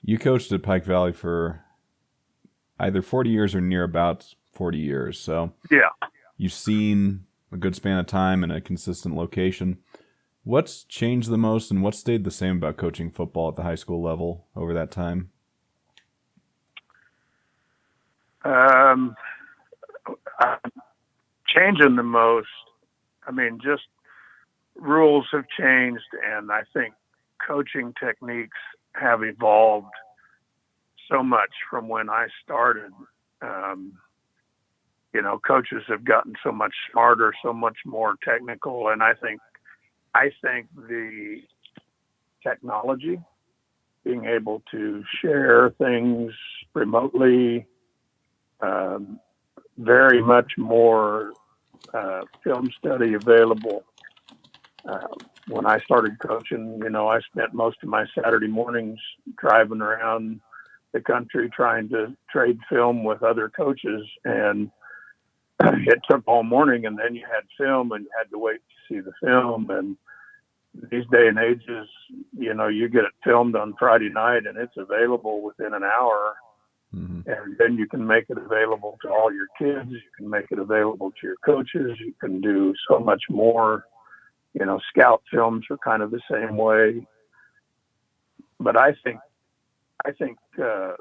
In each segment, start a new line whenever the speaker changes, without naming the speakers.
You coached at Pike Valley for either 40 years or near about 40 years. So
Yeah.
you've seen a good span of time in a consistent location. What's changed the most and what stayed the same about coaching football at the high school level over that time?
Um, Changing the most. I mean, just rules have changed, and I think coaching techniques have evolved so much from when I started. Um, Coaches have gotten so much smarter, so much more technical, and I think the technology, being able to share things remotely, um, very much more film study available. Uh, when I started coaching, I spent most of my Saturday mornings driving around the country trying to trade film with other coaches, and it took all morning. And then you had film, and you had to wait to see the film. And these day and ages, you get it filmed on Friday night, and it's available within an hour.
Mm-hmm.
And then you can make it available to all your kids. You can make it available to your coaches. You can do so much more. Scout films are kind of the same way. But I think the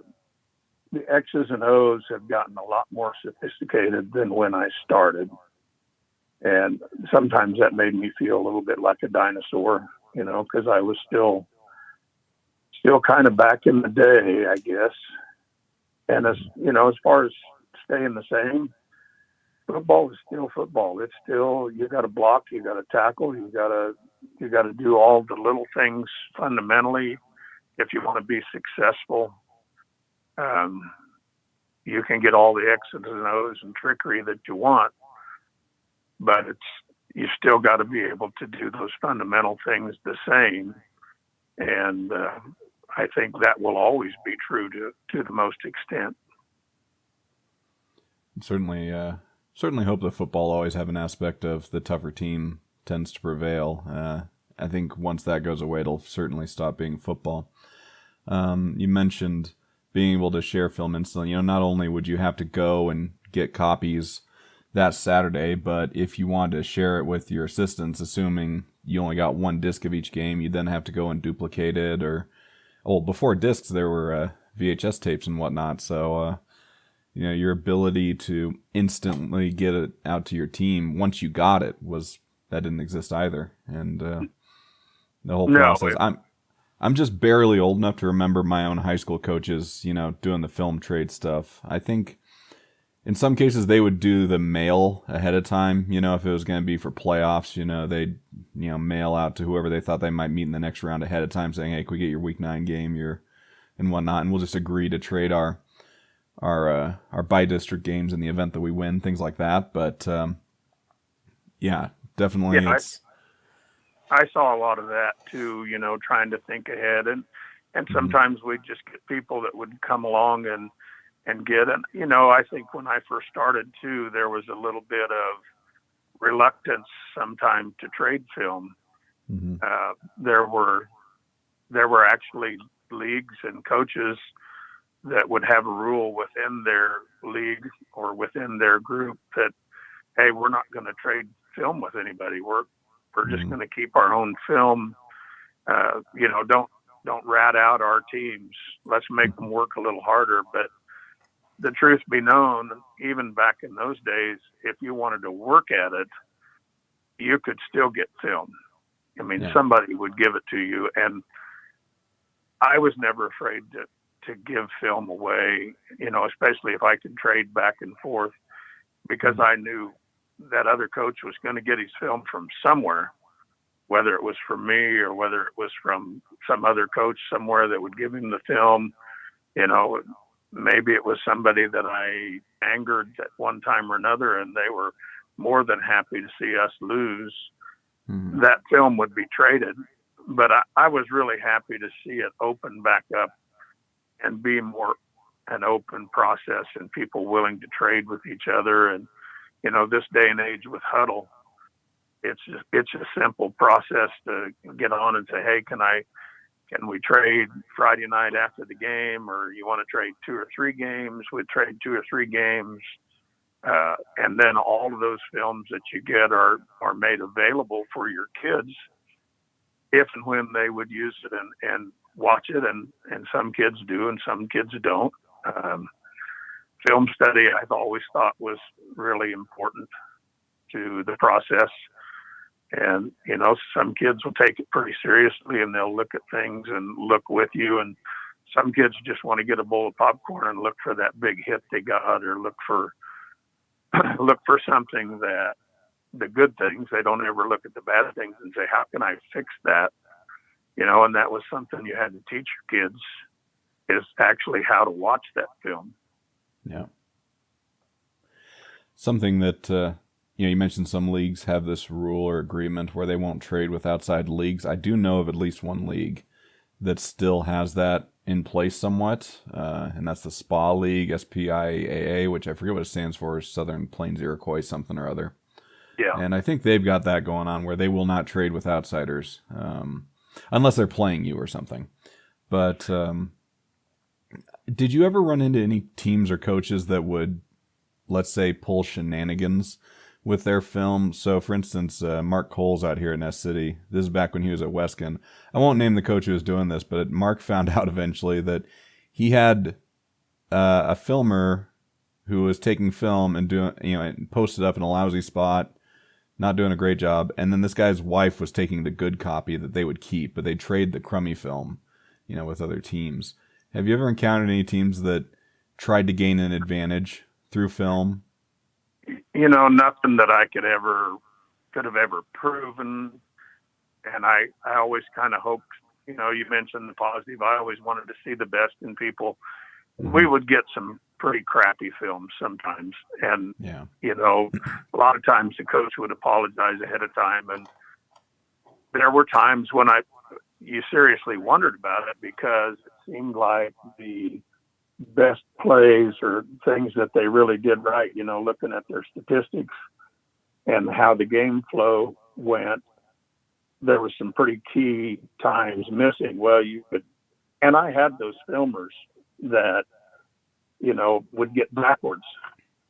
X's and O's have gotten a lot more sophisticated than when I started. And sometimes that made me feel a little bit like a dinosaur, because I was still kind of back in the day, I guess. And as far as staying the same, football is still football. It's still, you got to block, you got to tackle, you got to do all the little things fundamentally if you want to be successful. Um, you can get all the X's and O's and trickery that you want, but you still got to be able to do those fundamental things the same. And I think that will always be true to the most extent.
Certainly hope that football always have an aspect of the tougher team tends to prevail. I think once that goes away, it'll certainly stop being football. You mentioned being able to share film instantly. Not only would you have to go and get copies that Saturday, but if you wanted to share it with your assistants, assuming you only got one disc of each game, you then have to go and duplicate it. Or, well, before discs, there were VHS tapes and whatnot. So, your ability to instantly get it out to your team once you got it that didn't exist either. And the whole
No,
process, I'm just barely old enough to remember my own high school coaches, doing the film trade stuff. I think in some cases they would do the mail ahead of time, if it was going to be for playoffs, they'd, mail out to whoever they thought they might meet in the next round ahead of time saying, hey, can we get your week 9 game, and whatnot, and we'll just agree to trade our by district games in the event that we win, things like that. But yeah, definitely
yeah,
it's
I saw a lot of that too, trying to think ahead. And
mhm,
sometimes we'd just get people that would come along and get it. I think when I first started too, there was a little bit of reluctance sometimes to trade film.
mhm,
Uh, there were there were actually leagues and coaches that would have a rule within their league or within their group that, hey, we're not going to trade film with anybody. We're just
mhm,
going to keep our own film. Don't rat out our teams. Let's make them work a little harder. But the truth be known, even back in those days, if you wanted to work at it, you could still get film. I mean,
yeah,
somebody would give it to you, and I was never afraid to give film away. Especially if I could trade back and forth, because
mhm,
I knew that other coach was going to get his film from somewhere, whether it was from me or whether it was from some other coach somewhere that would give him the film. You know, Maybe it was somebody that I angered at one time or another, and they were more than happy to see us lose.
mhm,
That film would be traded, but I was really happy to see it open back up and be more an open process and people willing to trade with each other. And this day and age with huddle, it's a simple process to get on and say, hey, can I can we trade Friday night after the game, or you want to trade 2 or 3 games? We'd trade 2 or 3 games. And then all of those films that you get are made available for your kids if and when they would use it and watch it. And some kids do and some kids don't. Film study, I've always thought, was really important to the process. And, some kids will take it pretty seriously and they'll look at things and look with you. And some kids just want to get a bowl of popcorn and look for that big hit they got, or look for something the good things. They don't ever look at the bad things and say, how can I fix that? And that was something you had to teach your kids, is actually how to watch that film.
Yeah. Something that, you mentioned some leagues have this rule or agreement where they won't trade with outside leagues. I do know of at least one league that still has that in place somewhat, and that's the SPA League, SPIAA, which I forget what it stands for, Southern Plains Iroquois something or other.
Yeah.
And I think they've got that going on where they will not trade with outsiders, unless they're playing you or something. But did you ever run into any teams or coaches that would, let's say, pull shenanigans with their film? So, for instance, Mark Coles out here in S City, this is back when he was at Wescan. I won't name the coach who was doing this, but Mark found out eventually that he had a filmer who was taking film and doing, and posted up in a lousy spot, not doing a great job. And then this guy's wife was taking the good copy that they would keep, but they trade the crummy film, with other teams. Have you ever encountered any teams that tried to gain an advantage through film?
Nothing that I could have ever proven. And I always kind of hoped, you mentioned the positive. I always wanted to see the best in people. Mm-hmm. We would get some pretty crappy films sometimes. And, a lot of times the coach would apologize ahead of time. And there were times when you seriously wondered about it, because it seemed like the best plays or things that they really did right, looking at their statistics and how the game flow went, there was some pretty key times missing. Well, and I had those filmers that, would get backwards,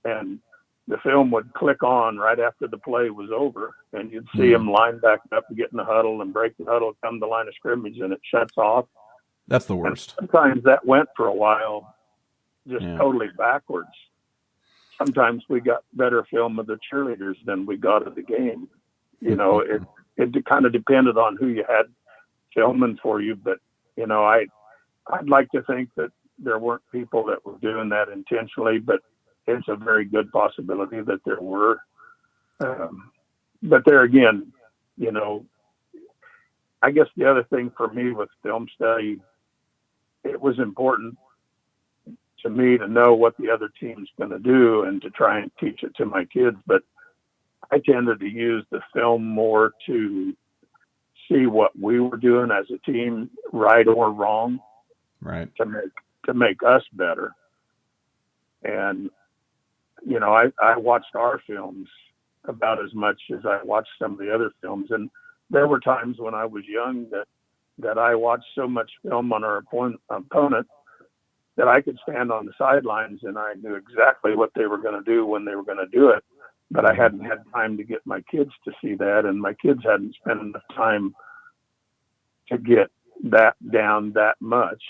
and the film would click on right after the play was over, and you'd see them line back up and get in the huddle and break the huddle, come to the line of scrimmage, and it shuts off.
That's the worst.
And sometimes that went for a while just totally backwards. Sometimes we got better film of the cheerleaders than we got of the game. It kind of depended on who you had filming for you. But, I'd like to think that there weren't people that were doing that intentionally, but it's a very good possibility that there were. But there again, I guess the other thing for me with film study, it was important to me to know what the other team's going to do and to try and teach it to my kids. But I tended to use the film more to see what we were doing as a team, right or wrong,
right,
to make us better. And I watched our films about as much as I watched some of the other films, and there were times when I was young that I watched so much film on our opponent that I could stand on the sidelines and I knew exactly what they were going to do when they were going to do it. But I hadn't had time to get my kids to see that, and my kids hadn't spent enough time to get that down that much,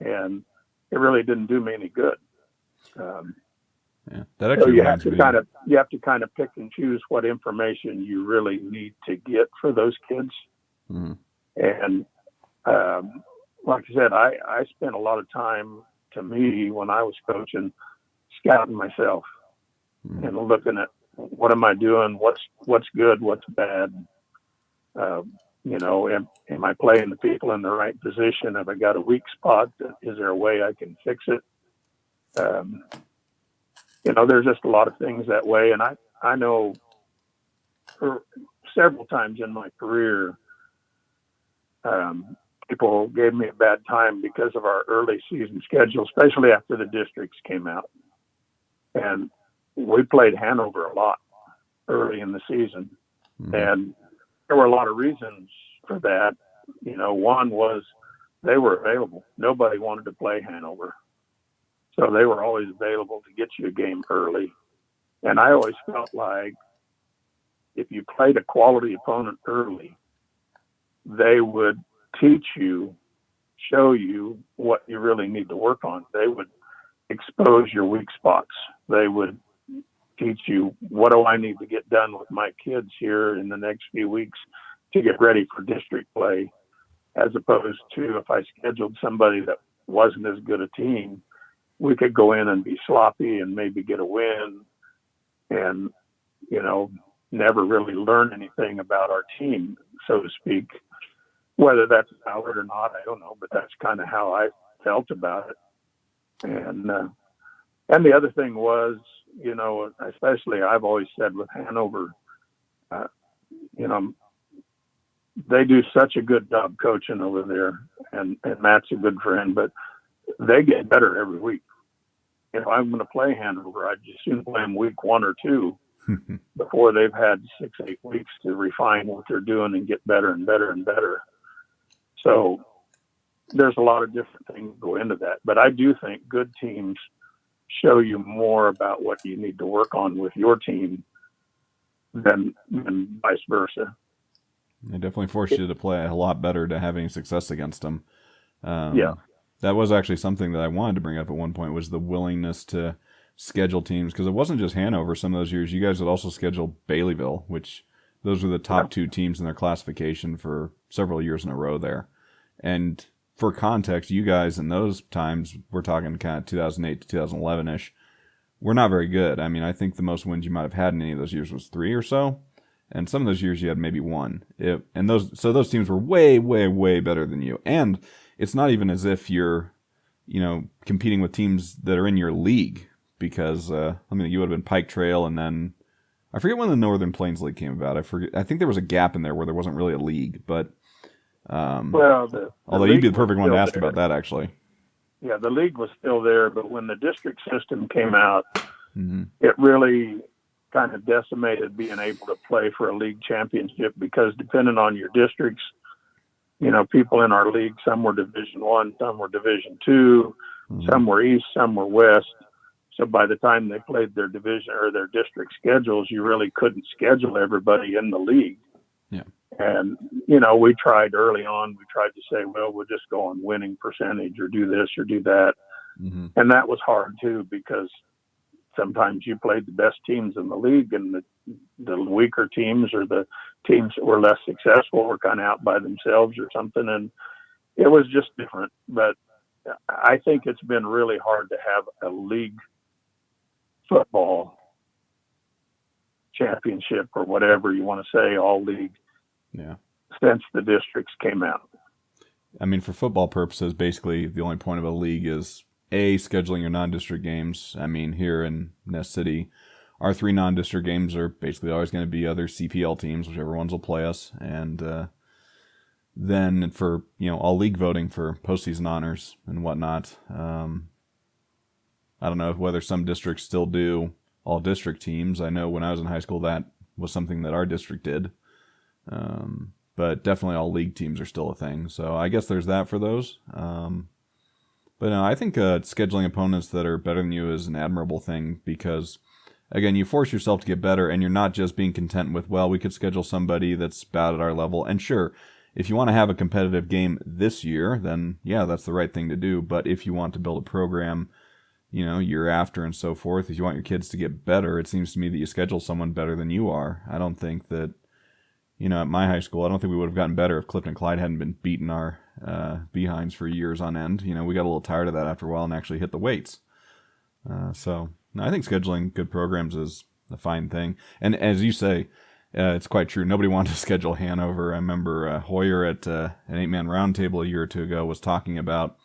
and it really didn't do me any good.
That actually
so you have to kind of pick and choose what information you really need to get for those kids.
Mm-hmm.
And like I said, I spent a lot of time, to me, when I was coaching, scouting myself and looking at what am I doing, what's good, what's bad. Am I playing the people in the right position? Have I got a weak spot? Is there a way I can fix it? There's just a lot of things that way. And I know for several times in my career, people gave me a bad time because of our early season schedule, especially after the districts came out. And we played Hanover a lot early in the season. Mm-hmm. And there were a lot of reasons for that. One was they were available. Nobody wanted to play Hanover. So they were always available to get you a game early. And I always felt like if you played a quality opponent early, they would teach you, show you what you really need to work on. They would expose your weak spots. They would teach you, what do I need to get done with my kids here in the next few weeks to get ready for district play, as opposed to if I scheduled somebody that wasn't as good a team, we could go in and be sloppy and maybe get a win and, never really learn anything about our team, so to speak. Whether that's valid or not, I don't know, but that's kind of how I felt about it. And the other thing was, especially I've always said with Hanover, they do such a good job coaching over there, and Matt's a good friend, but they get better every week. If I'm going to play Hanover, I'd just soon play them week 1 or 2 before they've had 6-8 weeks to refine what they're doing and get better and better and better. So there's a lot of different things go into that. But I do think good teams show you more about what you need to work on with your team than vice versa.
They definitely force you to play a lot better to have any success against them.
Yeah.
That was actually something that I wanted to bring up at one point, was the willingness to schedule teams, because it wasn't just Hanover. Some of those years you guys would also schedule Baileyville, which those were the top 2 teams in their classification for several years in a row there. And for context, you guys in those times, we're talking kind of 2008 to 2011-ish, were not very good. I mean, I think the most wins you might have had in any of those years was 3 or so. And some of those years you had maybe 1. So those teams were way, way, way better than you. And it's not even as if you're, competing with teams that are in your league, because, you would have been Pike Trail, and then I forget when the Northern Plains League came about. I think there was a gap in there where there wasn't really a league, but, although you'd be the perfect one to ask about that, actually.
Yeah, the league was still there, but when the district system came out, it really kind of decimated being able to play for a league championship, because depending on your districts, people in our league, some were Division I, some were Division II, some were East, some were West. So by the time they played their division or their district schedules, you really couldn't schedule everybody in the league.
Yeah.
And, we tried early on, we tried to say, well, we'll just go on winning percentage or do this or do that. And that was hard too, because sometimes you played the best teams in the league, and the weaker teams or the teams that were less successful were kind of out by themselves or something. And it was just different. But I think it's been really hard to have a league football championship, or whatever you want to say, all league, since the districts came out.
I mean, for football purposes, basically the only point of a league is scheduling your non-district games. I mean, here in Nest City, our 3 non-district games are basically always going to be other CPL teams, whichever ones will play us. And then for, all league voting for postseason honors and whatnot, I don't know whether some districts still do all district teams. I know when I was in high school, that was something that our district did. But definitely all league teams are still a thing. So I guess there's that for those. But no, I think scheduling opponents that are better than you is an admirable thing, because, again, you force yourself to get better, and you're not just being content with, well, we could schedule somebody that's about at our level. And sure, if you want to have a competitive game this year, then yeah, that's the right thing to do. But if you want to build a program, year after and so forth, if you want your kids to get better, it seems to me that you schedule someone better than you are. I don't think that, at my high school, I don't think we would have gotten better if Clifton Clyde hadn't been beating our behinds for years on end. We got a little tired of that after a while and actually hit the weights. So I think scheduling good programs is a fine thing. And as you say, it's quite true. Nobody wanted to schedule Hanover. I remember Hoyer at an 8-man roundtable a year or 2 ago was talking about,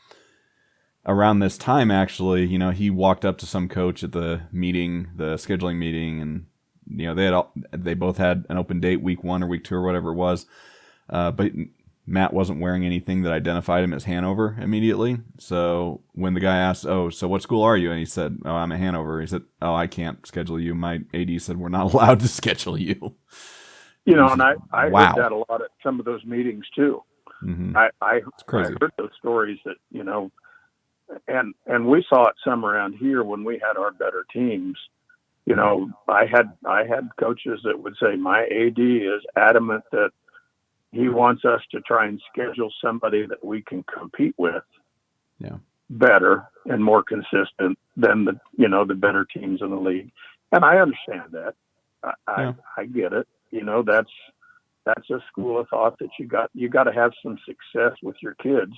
around this time, actually, he walked up to some coach at the meeting, the scheduling meeting, and they both had an open date week 1 or week 2 or whatever it was, but Matt wasn't wearing anything that identified him as Hanover immediately. So when the guy asked, "Oh, so what school are you?" and he said, "Oh, I'm at Hanover," he said, "Oh, I can't schedule you. My AD said we're not allowed to schedule you."
And I heard that a lot at some of those meetings too.
Mm-hmm.
I heard those stories that, and we saw it some around here when we had our better teams. I had coaches that would say my AD is adamant that he wants us to try and schedule somebody that we can compete with better and more consistent than the better teams in the league. And I understand that. I get it. That's a school of thought that you got to have some success with your kids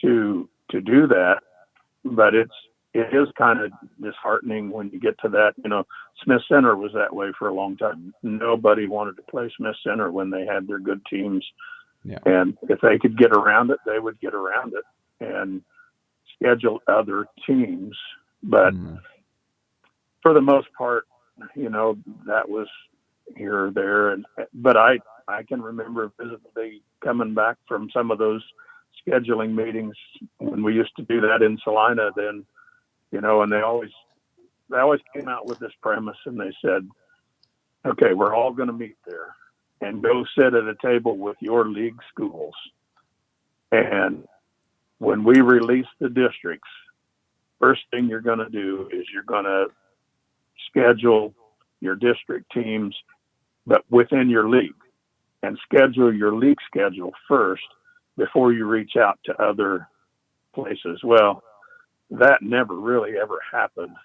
to do that. But it is kind of disheartening when you get to that. Smith Center was that way for a long time. Nobody wanted to play Smith Center when they had their good teams. Yeah. And if they could get around it, they would get around it and schedule other teams. But for the most part, that was here or there. But I can remember vividly coming back from some of those scheduling meetings when we used to do that in Salina then, and they always came out with this premise, and they said, okay, we're all going to meet there and go sit at a table with your league schools. And when we release the districts, first thing you're going to do is you're going to schedule your district teams, but within your league, and schedule your league schedule first before you reach out to other places. Well, that never really ever happened.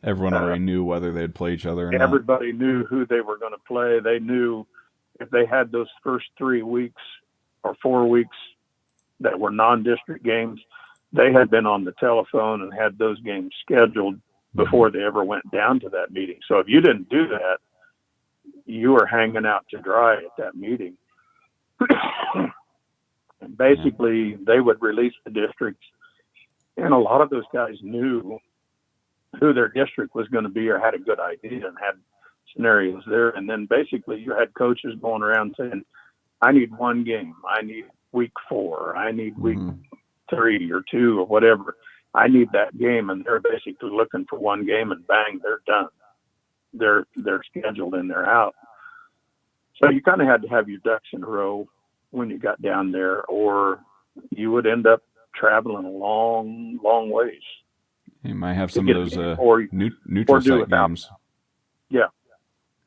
Everyone already knew whether they'd play each other or not.
Everybody knew who they were going to play. They knew if they had those first 3 weeks or 4 weeks that were non-district games, they had been on the telephone and had those games scheduled before they ever went down to that meeting. So if you didn't do that, you were hanging out to dry at that meeting. And basically, they would release the districts, and a lot of those guys knew who their district was going to be or had a good idea and had scenarios there. And then basically you had coaches going around saying, I need one game. I need week 4. I need week 3 or 2 or whatever. I need that game. And they're basically looking for one game, and bang, they're done. They're scheduled and they're out. So you kind of had to have your ducks in a row when you got down there, or you would end up traveling a long, long ways.
You might have some of those neutral site games.
Yeah.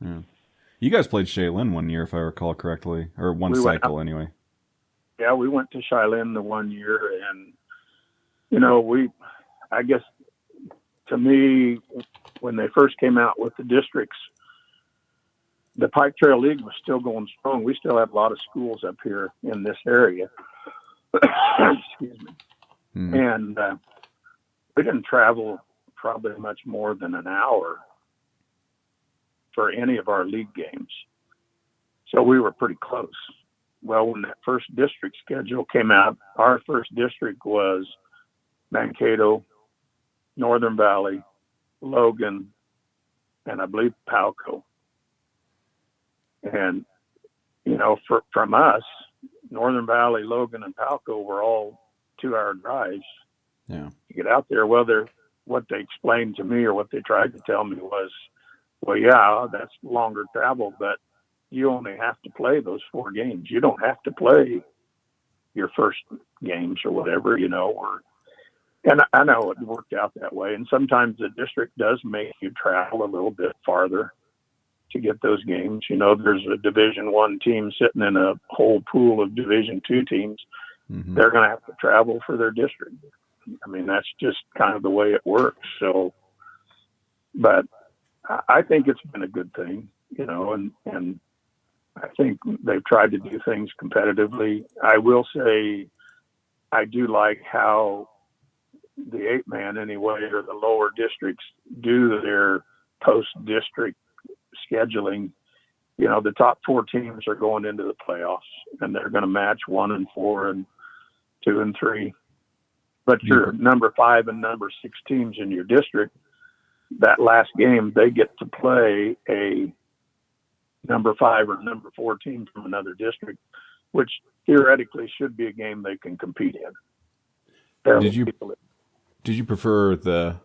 You guys played Shaolin one year, if I recall correctly, or one cycle anyway.
Yeah, we went to Shaolin the one year, and I guess to me, when they first came out with the districts, the Pike Trail League was still going strong. We still have a lot of schools up here in this area. Excuse me. And we didn't travel probably much more than an hour for any of our league games. So we were pretty close. Well, when that first district schedule came out, our first district was Mankato, Northern Valley, Logan, and I believe Palco. And, from us, Northern Valley, Logan, and Palco were all 2-hour drives.
Yeah.
To get out there. Well, what they explained to me, or what they tried to tell me, was, well, yeah, that's longer travel, but you only have to play those 4 games. You don't have to play your first games or whatever, and I know it worked out that way. And sometimes the district does make you travel a little bit farther to get those games. There's a Division I team sitting in a whole pool of Division II teams. They're going to have to travel for their district. I mean, that's just kind of the way it works. So, but I think it's been a good thing, and I think they've tried to do things competitively. I will say I do like how the 8-man anyway, or the lower districts, do their post-district scheduling. The top 4 teams are going into the playoffs, and they're going to match 1 and 4 and 2 and 3. But your number 5 and number 6 teams in your district, that last game, they get to play a number 5 or number 4 team from another district, which theoretically should be a game they can compete in.
Did you prefer the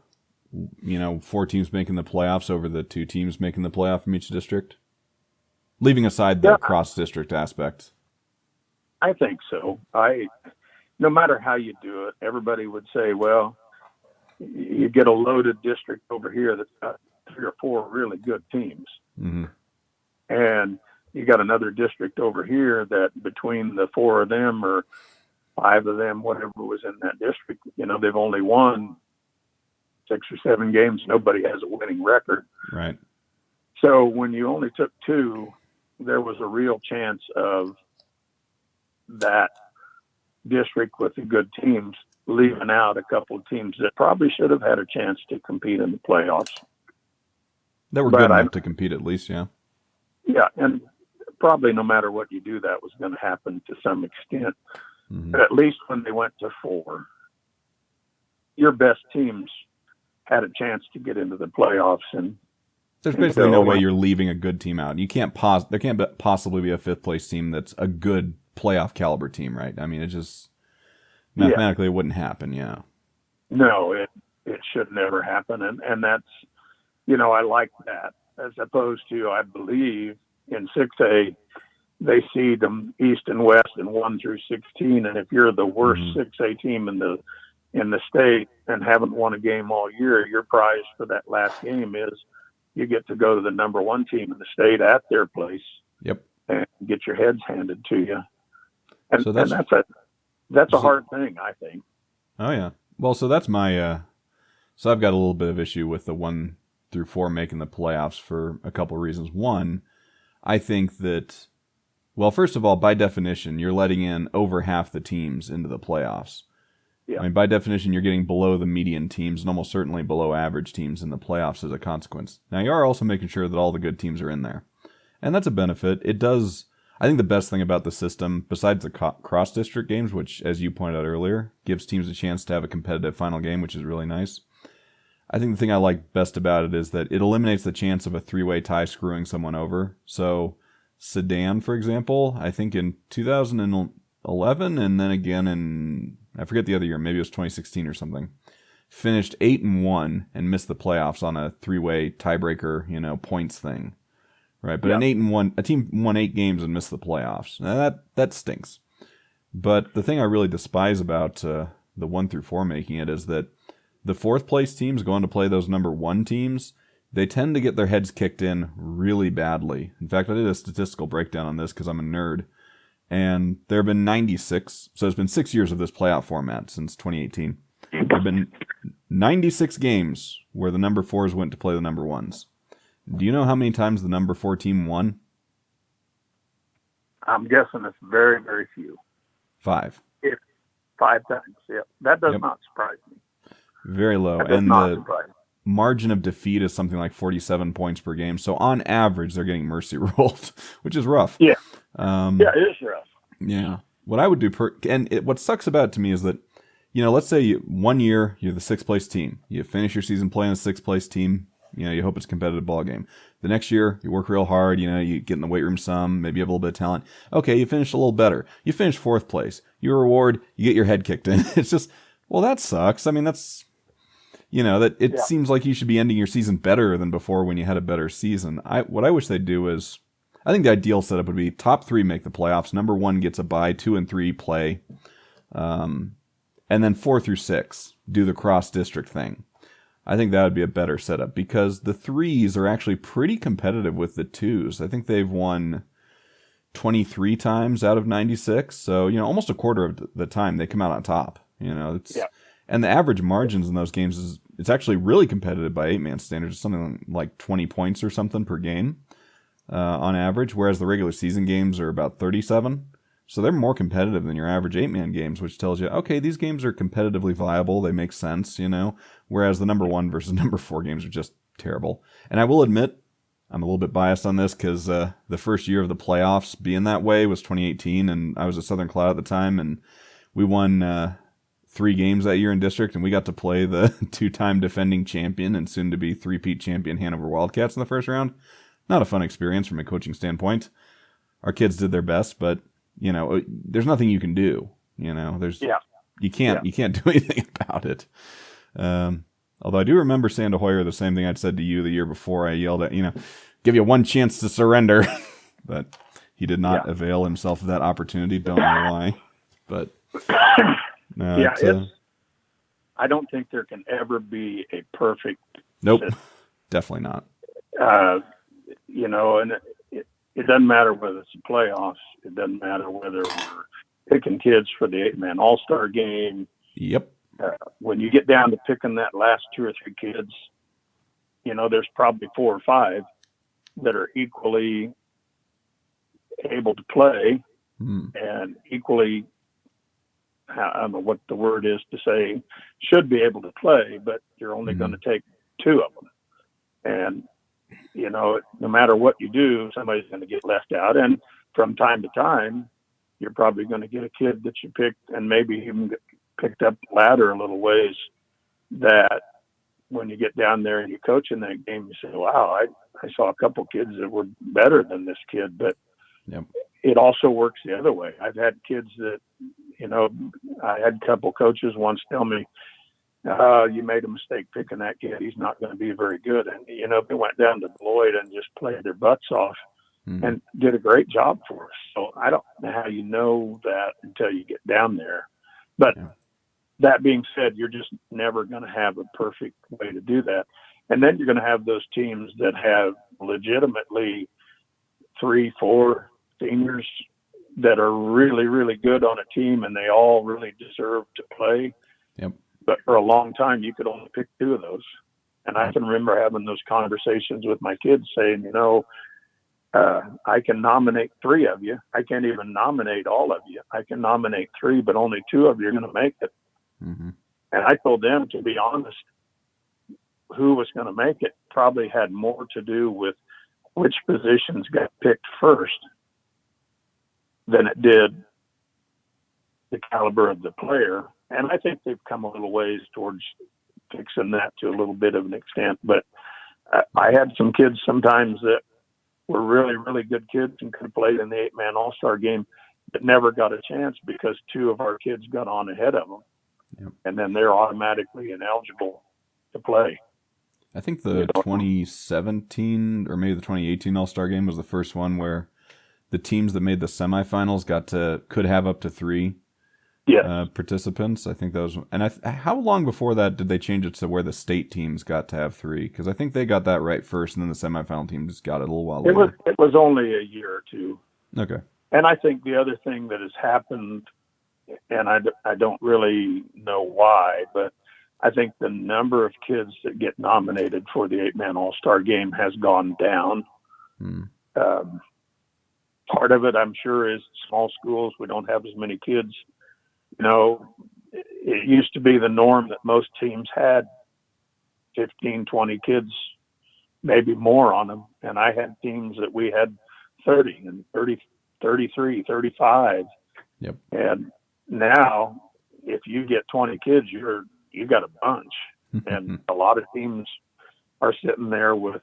4 teams making the playoffs over the 2 teams making the playoff from each district, leaving aside the cross district aspect?
I think so. No matter how you do it, everybody would say, well, you get a loaded district over here that's got 3 or 4 really good teams.
Mm-hmm.
And you got another district over here that between the 4 of them or 5 of them, whatever was in that district, they've only won 6 or 7 games. Nobody has a winning record.
Right.
So when you only took 2, there was a real chance of that district with the good teams leaving out a couple of teams that probably should have had a chance to compete in the playoffs.
That were good enough to compete at least, yeah.
Yeah, and probably no matter what you do, that was going to happen to some extent. Mm-hmm. But at least when they went to 4, your best teams had a chance to get into the playoffs. And
there's basically no way you're leaving a good team out. You can't there can't possibly be a 5th place team that's a good playoff caliber team, right? I mean, it just mathematically it wouldn't happen. Yeah.
No, it should never happen, and that's I like that as opposed to I believe in 6A they seed them East and West and 1 through 16, and if you're the worst 6A team in the state and haven't won a game all year, your prize for that last game is you get to go to the number 1 team in the state at their place.
Yep.
And get your heads handed to you. And, so that's a hard thing, I think.
Oh yeah. Well, so that's my so I've got a little bit of issue with the 1 through 4 making the playoffs for a couple of reasons. One, I think that, well, first of all, by definition, you're letting in over half the teams into the playoffs. Yeah. I mean, by definition, you're getting below the median teams and almost certainly below average teams in the playoffs as a consequence. Now, you are also making sure that all the good teams are in there. And that's a benefit. It does, I think the best thing about the system, besides the cross-district games, which, as you pointed out earlier, gives teams a chance to have a competitive final game, which is really nice. I think the thing I like best about it is that it eliminates the chance of a 3-way tie screwing someone over. So, Sedan, for example, I think in 2011 and then again in, I forget the other year, maybe it was 2016 or something, finished 8-1 and missed the playoffs on a 3-way tiebreaker, points thing. Right, but an 8-1, a team won 8 games and missed the playoffs. Now that stinks. But the thing I really despise about the 1 through 4 making it is that the 4th place teams going to play those number 1 teams, they tend to get their heads kicked in really badly. In fact, I did a statistical breakdown on this because I'm a nerd. And there have been 96, so it's been 6 years of this playoff format since 2018. There have been 96 games where the number 4s went to play the number 1s. Do you know how many times the number 4 team won?
I'm guessing it's very, very few.
5.
5 times, yeah. That does not surprise me.
Very low. And the margin of defeat is something like 47 points per game. So on average, they're getting mercy ruled, which is rough.
Yeah. It is rough.
Yeah. What I would do, what sucks about it to me is that, let's say 1 year, you're the 6th place team. You finish your season playing a 6th place team. You hope it's a competitive ball game. The next year, you work real hard. You get in the weight room some. Maybe you have a little bit of talent. Okay, you finish a little better. You finish 4th place. Your reward, you get your head kicked in. It's just, well, that sucks. I mean, that's, seems like you should be ending your season better than before when you had a better season. What I wish they'd do is, I think the ideal setup would be top 3 make the playoffs. Number 1 gets a bye. 2 and 3 play. And then 4 through 6 do the cross-district thing. I think that would be a better setup because the 3s are actually pretty competitive with the 2s. I think they've won 23 times out of 96. So, almost a quarter of the time they come out on top. And the average margins in those games it's actually really competitive by 8-man standards. It's something like 20 points or something per game on average, whereas the regular season games are about 37. So they're more competitive than your average 8-man games, which tells you, okay, these games are competitively viable. They make sense, whereas the number 1 versus number 4 games are just terrible. And I will admit, I'm a little bit biased on this because the first year of the playoffs being that way was 2018, and I was at Southern Cloud at the time, and we won 3 games that year in district, and we got to play the 2-time defending champion and soon-to-be 3-peat champion Hanover Wildcats in the first round. Not a fun experience from a coaching standpoint. Our kids did their best, but there's nothing you can do. You can't do anything about it. Although I do remember saying to Hoyer the same thing I'd said to you the year before. I yelled at, give you one chance to surrender, but he did not avail himself of that opportunity. Don't know why, but
I don't think there can ever be a perfect.
Nope, definitely not.
And it doesn't matter whether it's the playoffs. It doesn't matter whether we're picking kids for the 8-man All-Star game.
Yep.
When you get down to picking that last 2 or 3 kids, there's probably 4 or 5 that are equally able to play and equally, I don't know what the word is to say, should be able to play, but you're only going to take 2 of them. And, no matter what you do, somebody's going to get left out. And from time to time, you're probably going to get a kid that you picked and maybe even get picked up the ladder a little ways, that when you get down there and you coach in that game, you say, wow, I saw a couple kids that were better than this kid. But it also works the other way. I've had kids that, I had a couple coaches once tell me, you made a mistake picking that kid. He's not going to be very good. And, they went down to Beloit and just played their butts off and did a great job for us. So I don't know how you know that until you get down there. But that being said, you're just never going to have a perfect way to do that. And then you're going to have those teams that have legitimately 3, 4 seniors that are really, really good on a team, and they all really deserve to play.
Yep.
But for a long time, you could only pick 2 of those. And I can remember having those conversations with my kids saying, I can nominate 3 of you. I can't even nominate all of you. I can nominate 3, but only 2 of you are going to make it.
Mm-hmm.
And I told them, to be honest, who was going to make it probably had more to do with which positions got picked first than it did the caliber of the player. And I think they've come a little ways towards fixing that to a little bit of an extent. But I had some kids sometimes that were really, really good kids and could have played in the 8-man All-Star game, but never got a chance because 2 of our kids got on ahead of them.
Yep.
And then they're automatically ineligible to play.
I think the 2017 or maybe the 2018 All-Star game was the first one where the teams that made the semifinals could have up to 3 participants. I think that was, and how long before that did they change it to where the state teams got to have 3? Because I think they got that right first, and then the semifinal teams got it a little while later.
It was only a year or 2.
Okay.
And I think the other thing that has happened, and I don't really know why, but I think the number of kids that get nominated for the 8-man All-Star game has gone down. Part of it, I'm sure, is small schools. We don't have as many kids. It used to be the norm that most teams had 15, 20 kids, maybe more on them. And I had teams that we had 30 and 30, 33, 35.
Yep.
And now if you get 20 kids, you got a bunch. And a lot of teams are sitting there with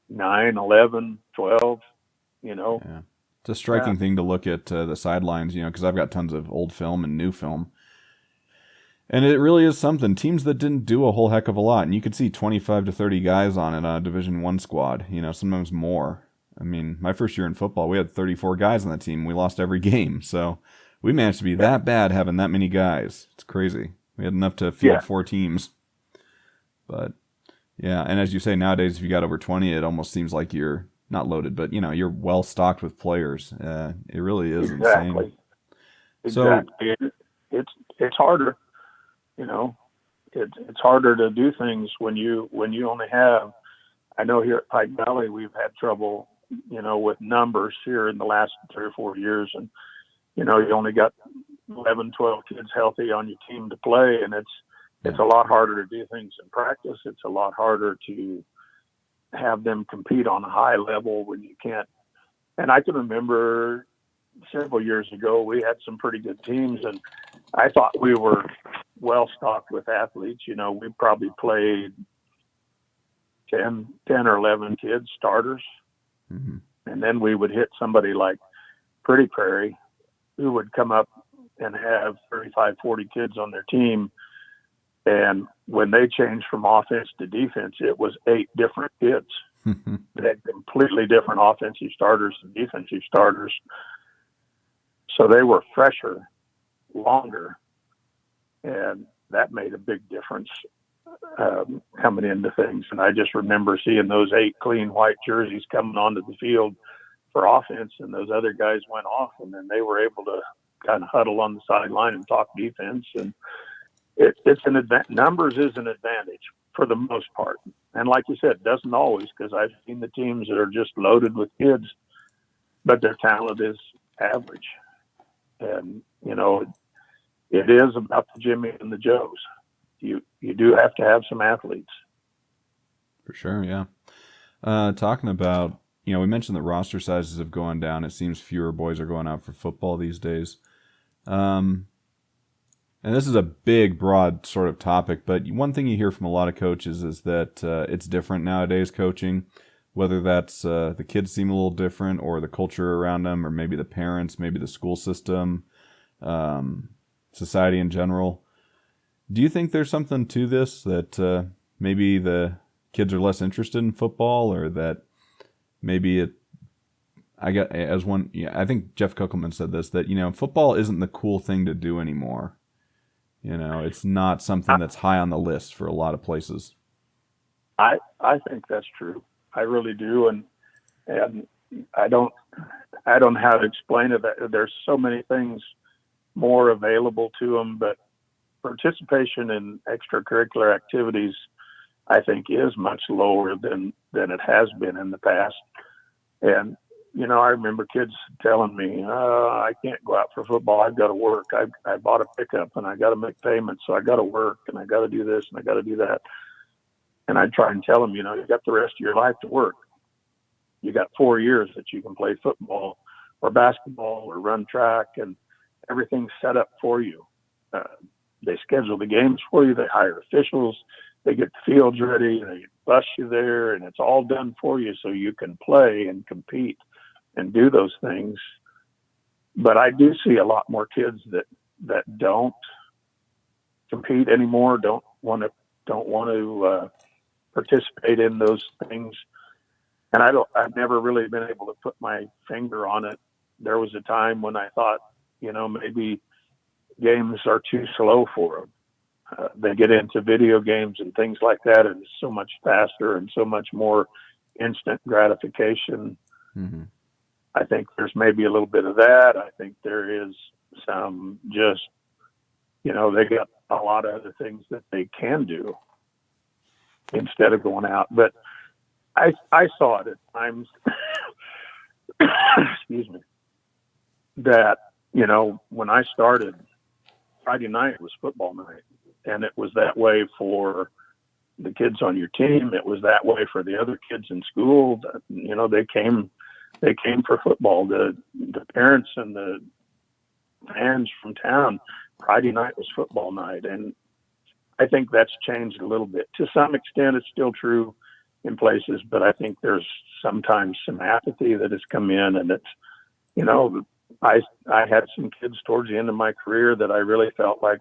9, 11, 12,
Yeah. It's a striking thing to look at the sidelines, because I've got tons of old film and new film. And it really is something. Teams that didn't do a whole heck of a lot, and you could see 25 to 30 guys on it on a Division I squad, sometimes more. I mean, my first year in football, we had 34 guys on the team. We lost every game. So we managed to be that bad having that many guys. It's crazy. We had enough to field 4 teams. But, yeah, and as you say, nowadays, if you got over 20, it almost seems like you're not loaded, but, you're well stocked with players. It really is insane.
Exactly. It's harder. It's harder to do things when you only have. I know here at Pike Valley we've had trouble, with numbers here in the last 3 or 4 years, and you only got 11, 12 kids healthy on your team to play, and it's a lot harder to do things in practice. It's a lot harder to have them compete on a high level when you can't. And I can remember several years ago, we had some pretty good teams, and I thought we were well stocked with athletes. We probably played 10 or 11 kids, starters.
Mm-hmm.
And then we would hit somebody like Pretty Prairie, who would come up and have 35, 40 kids on their team. And when they changed from offense to defense, it was 8 different kids. They had completely different offensive starters and defensive starters. So they were fresher, longer, and that made a big difference coming into things. And I just remember seeing those 8 clean white jerseys coming onto the field for offense, and those other guys went off, and then they were able to kind of huddle on the sideline and talk defense. And it's an advantage. Numbers is an advantage for the most part. And like you said, it doesn't always, because I've seen the teams that are just loaded with kids, but their talent is average. And, it is about the Jimmy and the Joes. You do have to have some athletes.
For sure, yeah. Talking about, we mentioned that roster sizes have gone down. It seems fewer boys are going out for football these days. And this is a big, broad sort of topic, but one thing you hear from a lot of coaches is that it's different nowadays coaching, whether that's the kids seem a little different or the culture around them, or maybe the parents, maybe the school system, society in general. Do you think there's something to this, that maybe the kids are less interested in football, or that maybe I think Jeff Kuckelman said this, that, football isn't the cool thing to do anymore. It's not something that's high on the list for a lot of places.
I think that's true. I really do. And I don't know how to explain it. There's so many things more available to them, but participation in extracurricular activities, I think, is much lower than it has been in the past. And, I remember kids telling me, I can't go out for football. I've got to work. I bought a pickup and I got to make payments. So I got to work and I got to do this and I got to do that. And I'd try and tell them, you got the rest of your life to work. You got 4 years that you can play football or basketball or run track, and everything's set up for you. They schedule the games for you. They hire officials. They get the fields ready. They bus you there, and it's all done for you so you can play and compete and do those things. But I do see a lot more kids that don't compete anymore, don't want to participate in those things. And I've never really been able to put my finger on it. There was a time when I thought, maybe games are too slow for them. They get into video games and things like that, and it's so much faster and so much more instant gratification.
Mm-hmm.
I think there's maybe a little bit of that. I think there is some just, they got a lot of other things that they can do instead of going out. But I saw it at times, excuse me, that, when I started, Friday night was football night, and it was that way for the kids on your team. It was that way for the other kids in school. They came for football. The parents and the fans from town, Friday night was football night. And I think that's changed a little bit. To some extent, it's still true in places, but I think there's sometimes some apathy that has come in, and it's, I had some kids towards the end of my career that I really felt like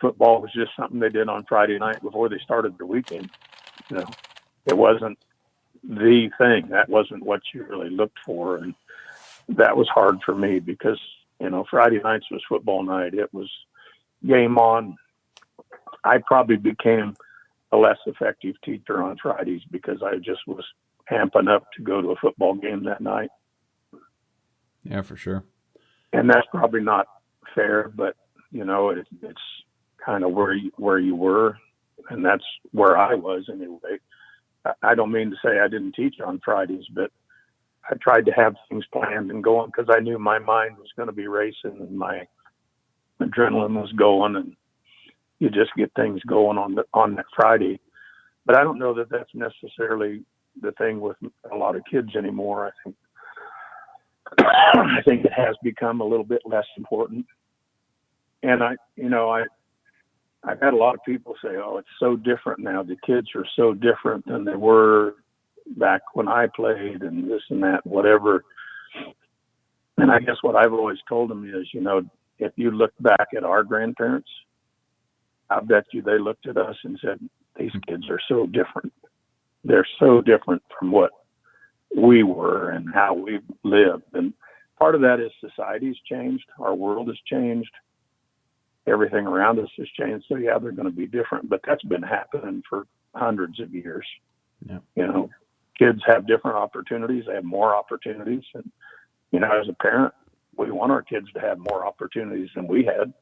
football was just something they did on Friday night before they started their weekend. It wasn't the thing. That wasn't what you really looked for. And that was hard for me because, Friday nights was football night. It was game on. I probably became a less effective teacher on Fridays because I just was amping up to go to a football game that night.
Yeah, for sure.
And that's probably not fair, but it's kind of where you were, and that's where I was anyway. I don't mean to say I didn't teach on Fridays, but I tried to have things planned and going because I knew my mind was going to be racing and my adrenaline was going, and you just get things going on that Friday. But I don't know that that's necessarily the thing with a lot of kids anymore. I think it has become a little bit less important. And I've had a lot of people say, "Oh, it's so different now. The kids are so different than they were back when I played, and this and that, whatever." And I guess what I've always told them is, if you look back at our grandparents, I bet you they looked at us and said, "These kids are so different." they're so different from what we were and how we lived. And part of that is society's changed. Our world has changed. Everything around us has changed. So yeah, they're going to be different, but that's been happening for hundreds of years.
Yeah.
You know, kids have different opportunities. They have more opportunities. And, you know, as a parent, we want our kids to have more opportunities than we had.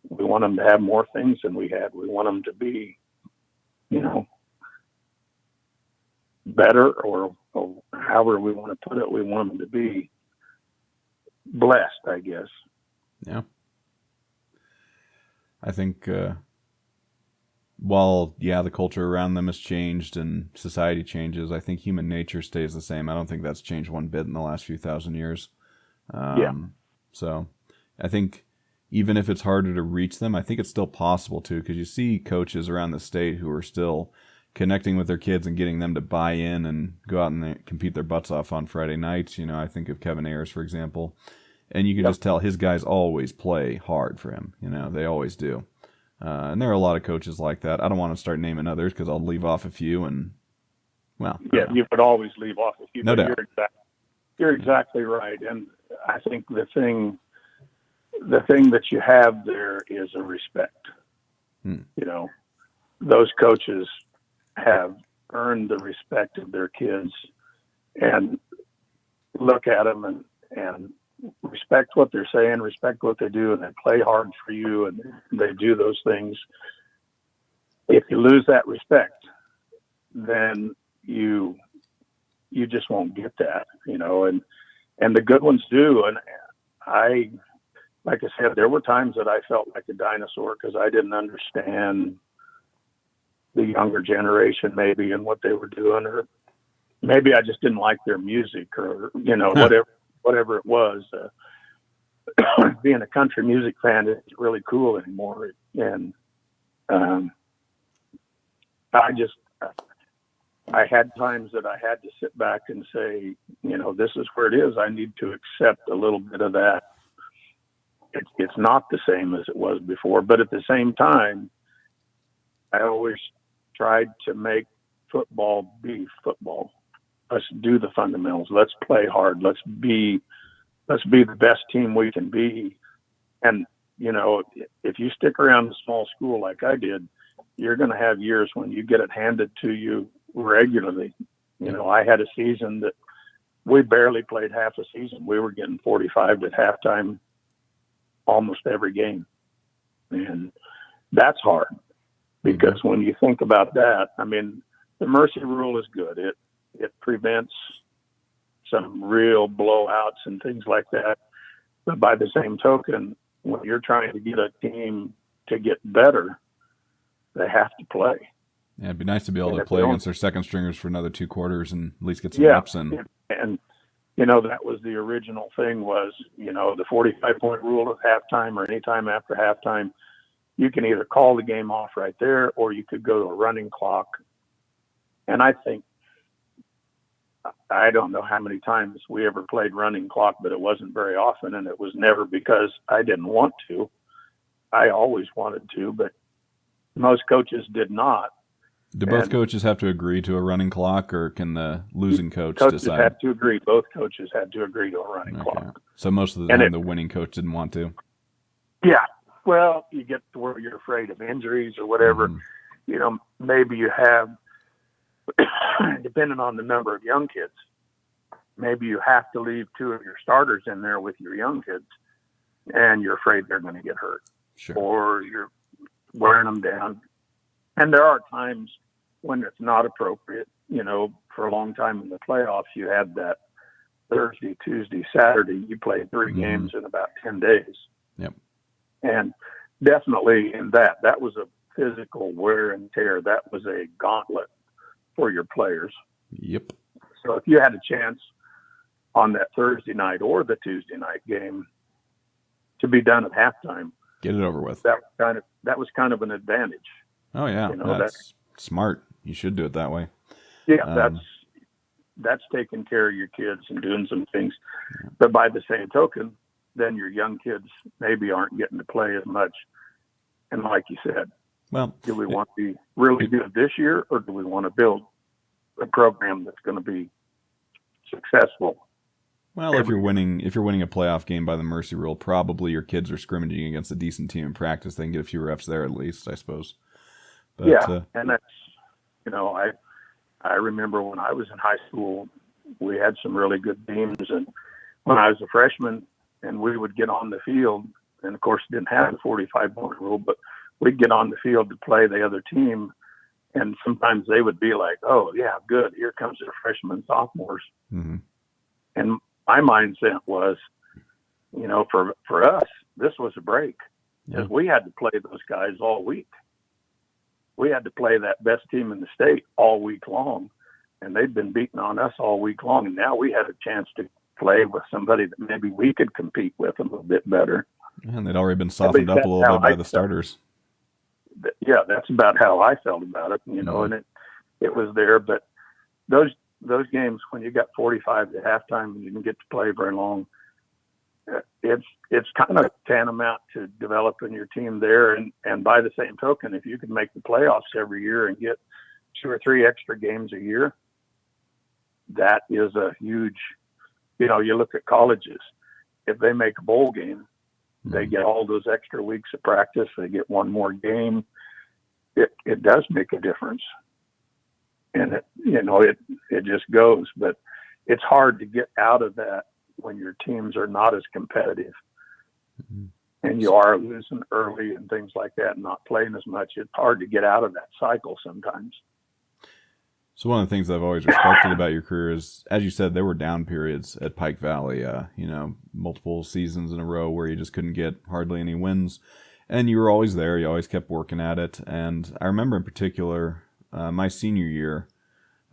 We want them to have more things than we had. We want them to be, you know, better, or however we want to put it. We want them to be blessed, I guess.
Yeah. I think while, yeah, the culture around them has changed and society changes, I think human nature stays the same. I don't think that's changed one bit in the last few thousand years. So I think even if it's harder to reach them, I think it's still possible to, because you see coaches around the state who are still connecting with their kids and getting them to buy in and go out and compete their butts off on Friday nights. You know, I think of Kevin Ayers, for example, and you can just tell his guys always play hard for him. You know, they always do. And there are a lot of coaches like that. I don't want to start naming others because I'll leave off a few, and well,
yeah, you would always leave off a few.
No doubt.
You're exactly right. And I think the thing that you have there is a respect. You know, those coaches have earned the respect of their kids, and look at them and respect what they're saying, respect what they do, and they play hard for you, and they do those things. If you lose that respect, then you just won't get that, you know, and the good ones do. And like I said, there were times that I felt like a dinosaur because I didn't understand the younger generation maybe and what they were doing, or maybe I just didn't like their music, or, you know, whatever it was. Being a country music fan isn't really cool anymore. And I had times that I had to sit back and say, you know, this is where it is. I need to accept a little bit of that. It's not the same as it was before, but at the same time, I always tried to make football be football. Let's do the fundamentals. Let's play hard. Let's be the best team we can be. And, you know, if you stick around a small school like I did, you're going to have years when you get it handed to you regularly. You know, I had a season that we barely played half a season. We were getting 45 at halftime almost every game. And that's hard, because when you think about that, I mean, the mercy rule is good. It prevents some real blowouts and things like that. But by the same token, when you're trying to get a team to get better, they have to play.
Yeah, it'd be nice to be able to play against their second stringers for another 2 quarters and at least get some reps in.
And, you know, that was the original thing was, you know, the 45-point rule at halftime or any time after halftime. You can either call the game off right there, or you could go to a running clock. And I think, I don't know how many times we ever played running clock, but it wasn't very often. And it was never because I didn't want to. I always wanted to, but most coaches did not.
Do both coaches have to agree to a running clock, or can the losing coach
coaches
decide?
Had to agree. Both coaches had to agree to a running clock.
So most of the time, the winning coach didn't want to.
Yeah. Well, you get to where you're afraid of injuries or whatever. You know, maybe you have, depending on the number of young kids, maybe you have to leave 2 of your starters in there with your young kids, and you're afraid they're going to get hurt.
Sure.
Or you're wearing them down. And there are times when it's not appropriate. You know, for a long time in the playoffs, you had that Thursday, Tuesday, Saturday. You played 3 games in about 10 days.
Yep.
And definitely in that was a physical wear and tear. That was a gauntlet for your players.
Yep.
So if you had a chance on that Thursday night or the Tuesday night game to be done at halftime,
get it over with.
That was kind of an advantage.
Oh yeah, you know, that's smart. You should do it that way.
Yeah, that's taking care of your kids and doing some things. Yeah. But by the same token, then your young kids maybe aren't getting to play as much. And like you said,
well,
do we want to be really good this year, or do we want to build a program that's going to be successful.
Well, if you're winning a playoff game by the mercy rule, probably your kids are scrimmaging against a decent team in practice. They can get a few reps there at least, I suppose. But,
yeah, and that's, I remember when I was in high school, we had some really good teams, and when I was a freshman, and we would get on the field, and of course didn't have the 45-point rule, but we'd get on the field to play the other team, and sometimes they would be like, "Oh yeah, good, here comes the freshmen, sophomores," and my mindset was, for us, this was a break because we had to play those guys all week. We had to play that best team in the state all week long, and they'd been beating on us all week long. And now we had a chance to play with somebody that maybe we could compete with a little bit better.
And they'd already been softened up a little bit by the starters.
Yeah, that's about how I felt about it, and it was there. But those games when you got 45 at halftime and you didn't get to play very long, it's kind of tantamount to developing your team there. And by the same token, if you can make the playoffs every year and get 2 or 3 extra games a year, that is a huge, you look at colleges, if they make a bowl game, they get all those extra weeks of practice, they get one more game. It does make a difference. And it just goes, but it's hard to get out of that when your teams are not as competitive and you are losing early and things like that and not playing as much. It's hard to get out of that cycle sometimes.
So one of the things I've always respected about your career is, as you said, there were down periods at Pike Valley, multiple seasons in a row where you just couldn't get hardly any wins. And you were always there. You always kept working at it. And I remember in particular, my senior year,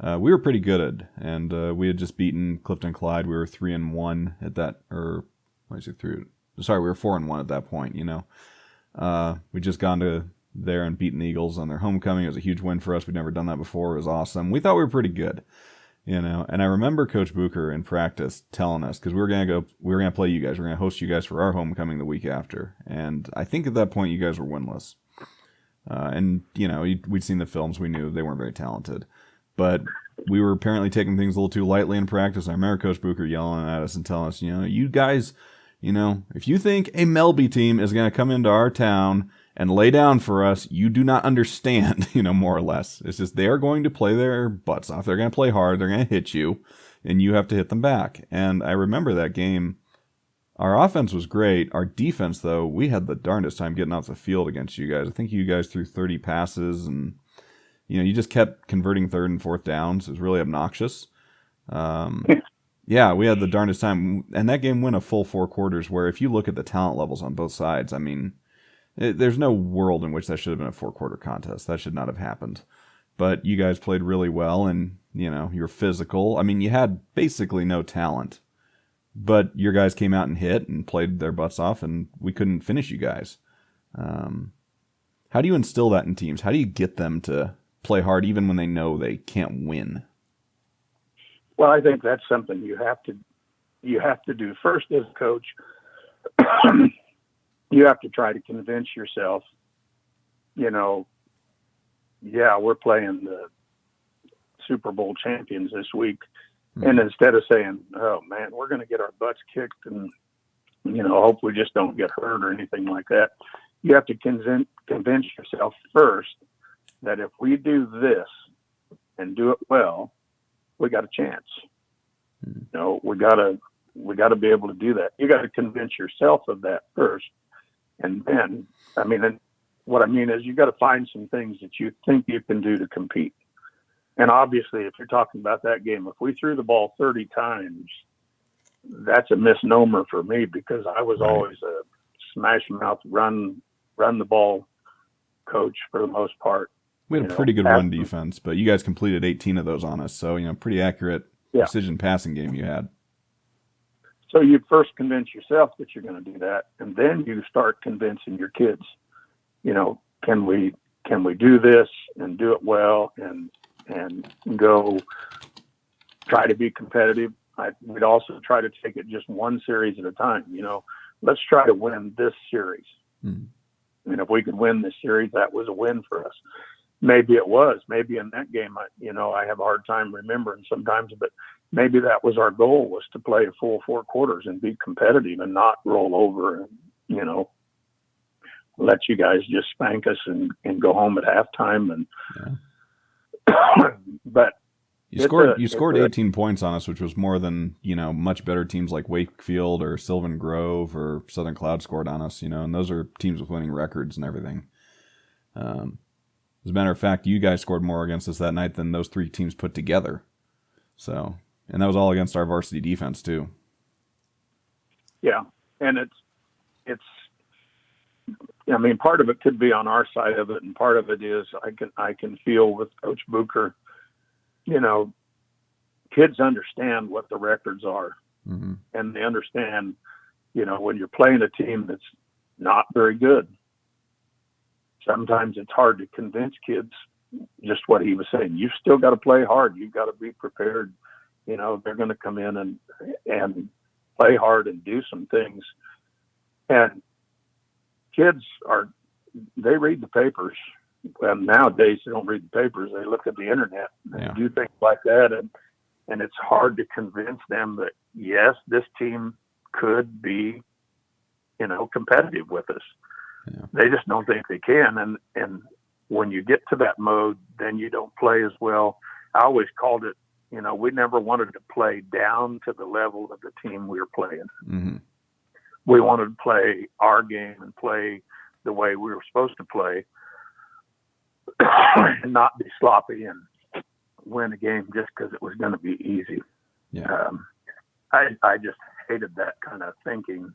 we were pretty good and we had just beaten Clifton Clyde. We were 3-1 at that, or what is it? We were 4-1 at that point. We'd just gone to there and beaten the Eagles on their homecoming. It was a huge win for us. We'd never done that before. It was awesome. We thought we were pretty good, And I remember Coach Bucher in practice telling us, because we were gonna play you guys. We're gonna host you guys for our homecoming the week after. And I think at that point you guys were winless. We'd seen the films. We knew they weren't very talented. But we were apparently taking things a little too lightly in practice. I remember Coach Bucher yelling at us and telling us, you guys, if you think a Melby team is going to come into our town and lay down for us, you do not understand, more or less. It's just they are going to play their butts off. They're going to play hard. They're going to hit you, and you have to hit them back. And I remember that game. Our offense was great. Our defense, though, we had the darndest time getting off the field against you guys. I think you guys threw 30 passes, and you just kept converting third and fourth downs. It was really obnoxious. Yeah, we had the darndest time. And that game went a full 4 quarters, where if you look at the talent levels on both sides, I mean, there's no world in which that should have been a 4-quarter contest. That should not have happened. But you guys played really well, and, you're physical. I mean, you had basically no talent. But your guys came out and hit and played their butts off, and we couldn't finish you guys. How do you instill that in teams? How do you get them to play hard even when they know they can't win?
Well, I think that's something you have to do first as a coach. You have to try to convince yourself, we're playing the Super Bowl champions this week. And instead of saying, oh man, we're going to get our butts kicked and, hope we just don't get hurt or anything like that, you have to convince yourself first that if we do this and do it well, we got a chance. We got to be able to do that. You got to convince yourself of that first. And then, what I mean is you got to find some things that you think you can do to compete. And obviously, if you're talking about that game, if we threw the ball 30 times, that's a misnomer for me, because I was always a smash mouth, run the ball coach for the most part.
We had a pretty good run defense, but you guys completed 18 of those on us. So, pretty accurate precision passing game you had.
So you first convince yourself that you're going to do that, and then you start convincing your kids, can we do this and do it well and go try to be competitive. We'd also try to take it just one series at a time. Let's try to win this series. And if we could win this series, that was a win for us. maybe it was. Maybe in that game, I have a hard time remembering sometimes, but maybe that was our goal, was to play a full 4 quarters and be competitive and not roll over and, let you guys just spank us and go home at halftime. And but
you scored 18 points on us, which was more than, much better teams like Wakefield or Sylvan Grove or Southern Cloud scored on us, and those are teams with winning records and everything. As a matter of fact, you guys scored more against us that night than those 3 teams put together. So, and that was all against our varsity defense too.
Yeah. And it's, part of it could be on our side of it, and part of it is I can feel with Coach Booker, kids understand what the records are, and they understand, when you're playing a team that's not very good, sometimes it's hard to convince kids just what he was saying. You've still got to play hard. You've got to be prepared. They're going to come in and play hard and do some things. And kids they read the papers. And nowadays they don't read the papers. They look at the internet and do things like that. And it's hard to convince them that, yes, this team could be, competitive with us. Yeah. They just don't think they can. And when you get to that mode, then you don't play as well. I always called it, we never wanted to play down to the level of the team we were playing. Mm-hmm. We wanted to play our game and play the way we were supposed to play and not be sloppy and win a game just because it was going to be easy. Yeah. I just hated that kind of thinking,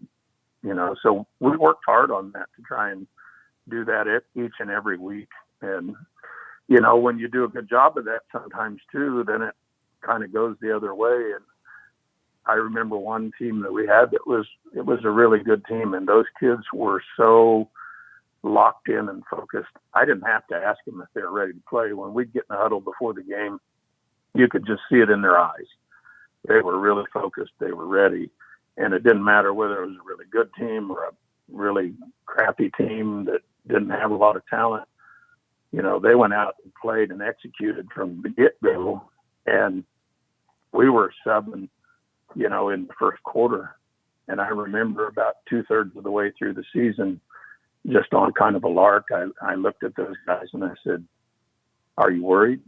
so we worked hard on that to try and do that each and every week. And, when you do a good job of that sometimes too, then it kind of goes the other way. And I remember one team that we had it was a really good team, and those kids were so locked in and focused. I didn't have to ask them if they were ready to play. When we'd get in the huddle before the game, you could just see it in their eyes. They were really focused. They were ready. And it didn't matter whether it was a really good team or a really crappy team that didn't have a lot of talent. They went out and played and executed from the get-go. And we were subbing, in the first quarter. And I remember about 2/3 of the way through the season, just on kind of a lark, I looked at those guys and I said, "Are you worried?"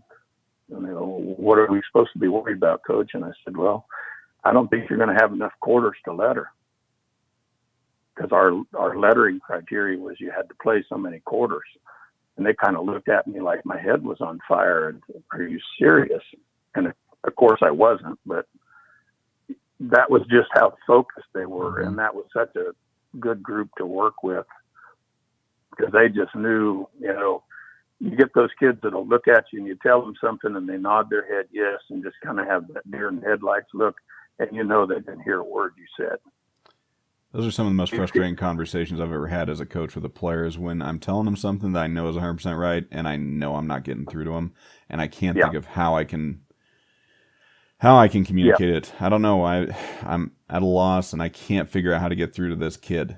And they go, "What are we supposed to be worried about, Coach?" And I said, "Well, I don't think you're going to have enough quarters to letter." Because our lettering criteria was you had to play so many quarters. And they kind of looked at me like my head was on fire. And, "Are you serious?" And of course I wasn't, but that was just how focused they were. And that was such a good group to work with, because they just knew, you get those kids that'll look at you and you tell them something and they nod their head yes and just kind of have that deer in headlights look, and they didn't hear a word you said.
Those are some of the most frustrating conversations I've ever had as a coach with a player, is when I'm telling them something that I know is 100% right and I know I'm not getting through to them, and I can't think of how I can communicate it. I don't know. I'm at a loss and I can't figure out how to get through to this kid.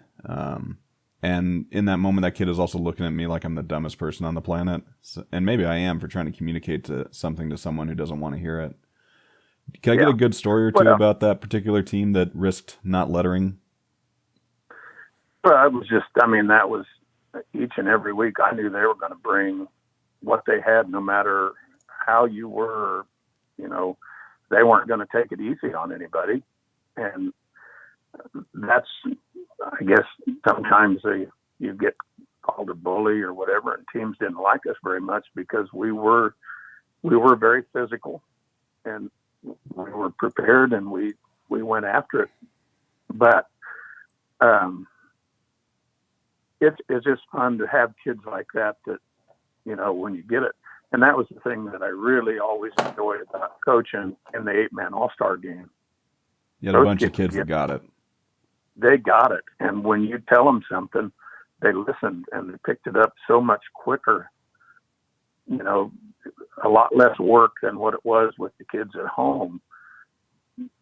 And in that moment, that kid is also looking at me like I'm the dumbest person on the planet. So, and maybe I am, for trying to communicate something to someone who doesn't want to hear it. Can I get a good story or two about that particular team that risked not lettering?
Well, it was that was each and every week. I knew they were going to bring what they had, no matter how you were. They weren't going to take it easy on anybody. And that's, I guess, sometimes you get called a bully or whatever, and teams didn't like us very much because we were very physical, and we were prepared, and we went after it. But it's just fun to have kids like that when you get it. And that was the thing that I really always enjoyed about coaching in the 8-man All-Star game.
You had a bunch of kids that got it.
They got it. And when you tell them something, they listened and they picked it up so much quicker. A lot less work than what it was with the kids at home.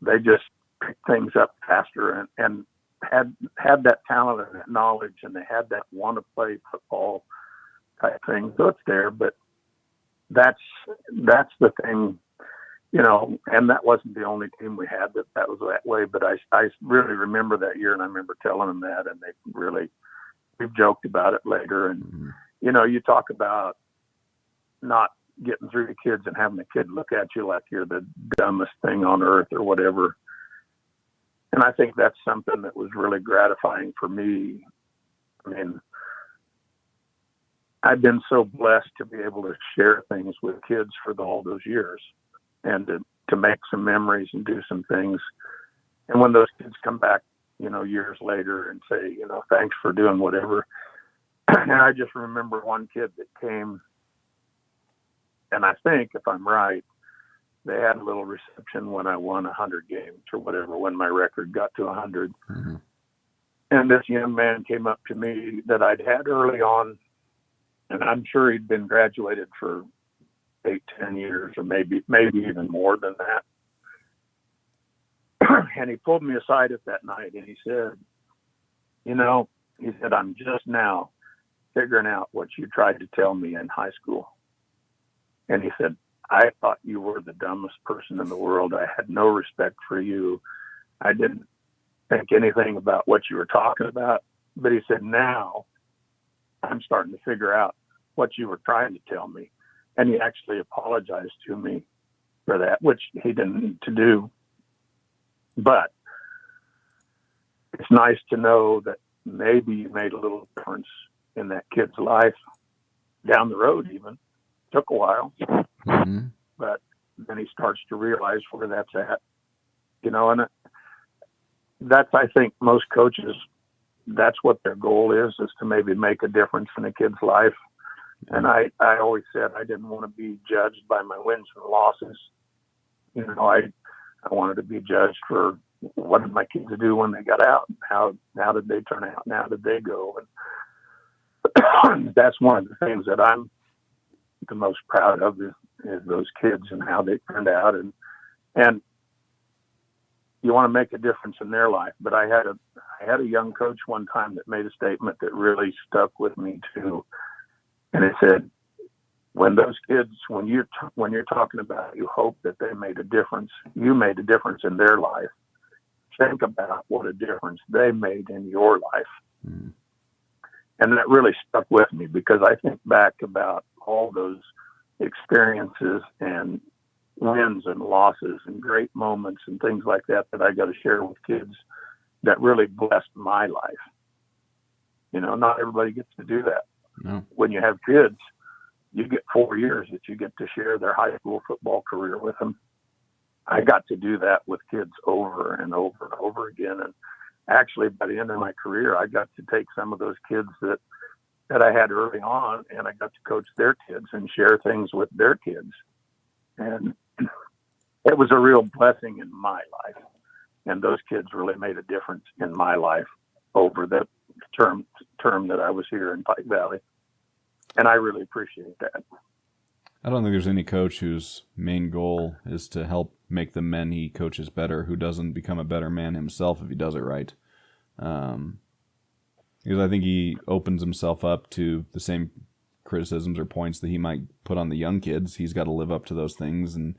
They just picked things up faster and had that talent and that knowledge, and they had that want to play football type thing. So it's there, but that's the thing, and that wasn't the only team we had that was that way. But I really remember that year, and I remember telling them that, and we've joked about it later. And, you talk about not getting through to kids and having a kid look at you like you're the dumbest thing on earth or whatever. And I think that's something that was really gratifying for me. I mean, I've been so blessed to be able to share things with kids for all those years and to make some memories and do some things. And when those kids come back, years later and say, thanks for doing whatever. And I just remember one kid that came, and I think, if I'm right, they had a little reception when I won 100 games or whatever, when my record got to 100.
Mm-hmm.
And this young man came up to me that I'd had early on, and I'm sure he'd been graduated for 8-10 years, or maybe even more than that. And he pulled me aside at that night, and he said, I'm just now figuring out what you tried to tell me in high school. And he said, I thought you were the dumbest person in the world. I had no respect for you. I didn't think anything about what you were talking about. But he said, now I'm starting to figure out what you were trying to tell me. And he actually apologized to me for that, which he didn't need to do. But it's nice to know that maybe you made a little difference in that kid's life down the road even. Took a while, but then he starts to realize where that's at, and that's, I think, most coaches, that's what their goal is to maybe make a difference in a kid's life. And I always said I didn't want to be judged by my wins and losses. I wanted to be judged for what did my kids do when they got out? How did they turn out? And how did they go? And that's one of the things that I'm the most proud of is those kids and how they turned out. And you want to make a difference in their life. But I had a young coach one time that made a statement that really stuck with me too. And it said, when those kids, when you're talking about, you hope that they made a difference, you made a difference in their life. Think about what a difference they made in your life. Mm. And that really stuck with me because I think back about all those experiences and wins and losses and great moments and things like that I got to share with kids that really blessed my life. Not everybody gets to do that. No. When you have kids, you get 4 years that you get to share their high school football career with them. I got to do that with kids over and over and over again. And actually, by the end of my career, I got to take some of those kids that I had early on, and I got to coach their kids and share things with their kids. And it was a real blessing in my life. And those kids really made a difference in my life over the term that I was here in Pike Valley. And I really appreciate that.
I don't think there's any coach whose main goal is to help make the men he coaches better, who doesn't become a better man himself if he does it right. Because I think he opens himself up to the same criticisms or points that he might put on the young kids. He's got to live up to those things. And,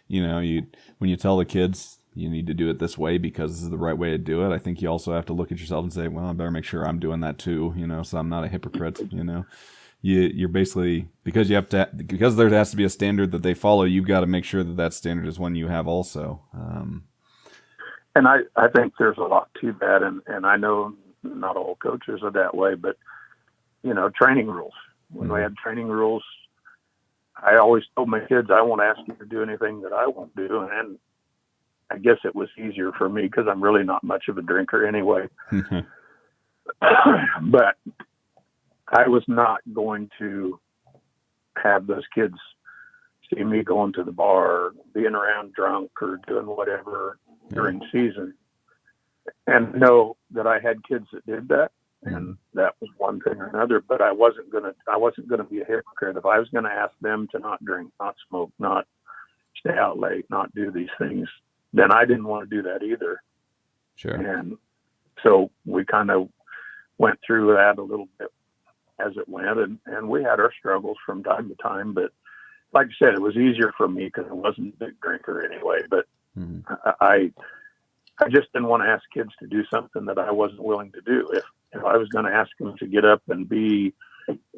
when you tell the kids you need to do it this way because this is the right way to do it, I think you also have to look at yourself and say, well, I better make sure I'm doing that too, so I'm not a hypocrite, You're basically, because there has to be a standard that they follow, you've got to make sure that standard is one you have also.
And I think there's a lot to that. And I know not all coaches are that way, but, training rules. When we had training rules, I always told my kids, I won't ask you to do anything that I won't do. And I guess it was easier for me because I'm really not much of a drinker anyway. But I was not going to have those kids see me going to the bar, being around drunk or doing whatever during season, and know that I had kids that did that. And that was one thing or another, but I wasn't going to be a hypocrite. If I was going to ask them to not drink, not smoke, not stay out late, not do these things, then I didn't want to do that either.
Sure.
And so we kind of went through that a little bit as it went, and we had our struggles from time to time, but like I said, it was easier for me because I wasn't a big drinker anyway. But
Mm-hmm.
I just didn't want to ask kids to do something that I wasn't willing to do. If I was going to ask them to get up and be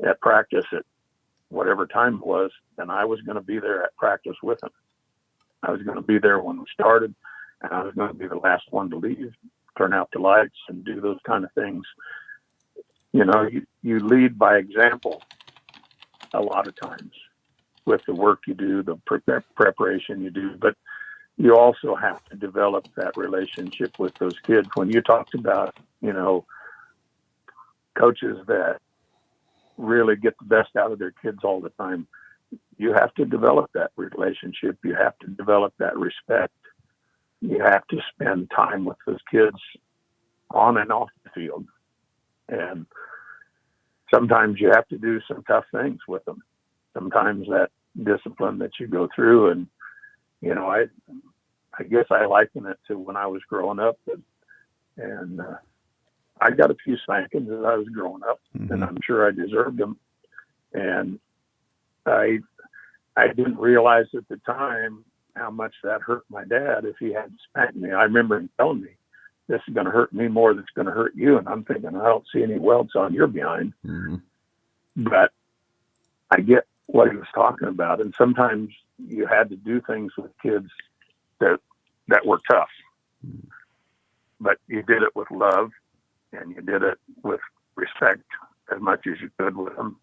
at practice at whatever time it was, then I was going to be there at practice with them. I was going to be there when we started, and I was going to be the last one to leave, turn out the lights, and do those kind of things. You know, you lead by example a lot of times with the work you do, the preparation you do, but you also have to develop that relationship with those kids. When you talked about, you know, coaches that really get the best out of their kids all the time, you have to develop that relationship. You have to develop that respect. You have to spend time with those kids on and off the field. And sometimes you have to do some tough things with them. Sometimes that discipline that you go through, and, you know, I guess I liken it to when I was growing up, and I got a few spankings as I was growing up,
mm-hmm.
and I'm sure I deserved them. And I didn't realize at the time how much that hurt my dad if he hadn't spanked me. I remember him telling me, "This is going to hurt me more than it's going to hurt you." And I'm thinking, I don't see any welts on your behind.
Mm-hmm.
But I get what he was talking about. And sometimes you had to do things with kids that were tough. Mm-hmm. But you did it with love, and you did it with respect as much as you could with them.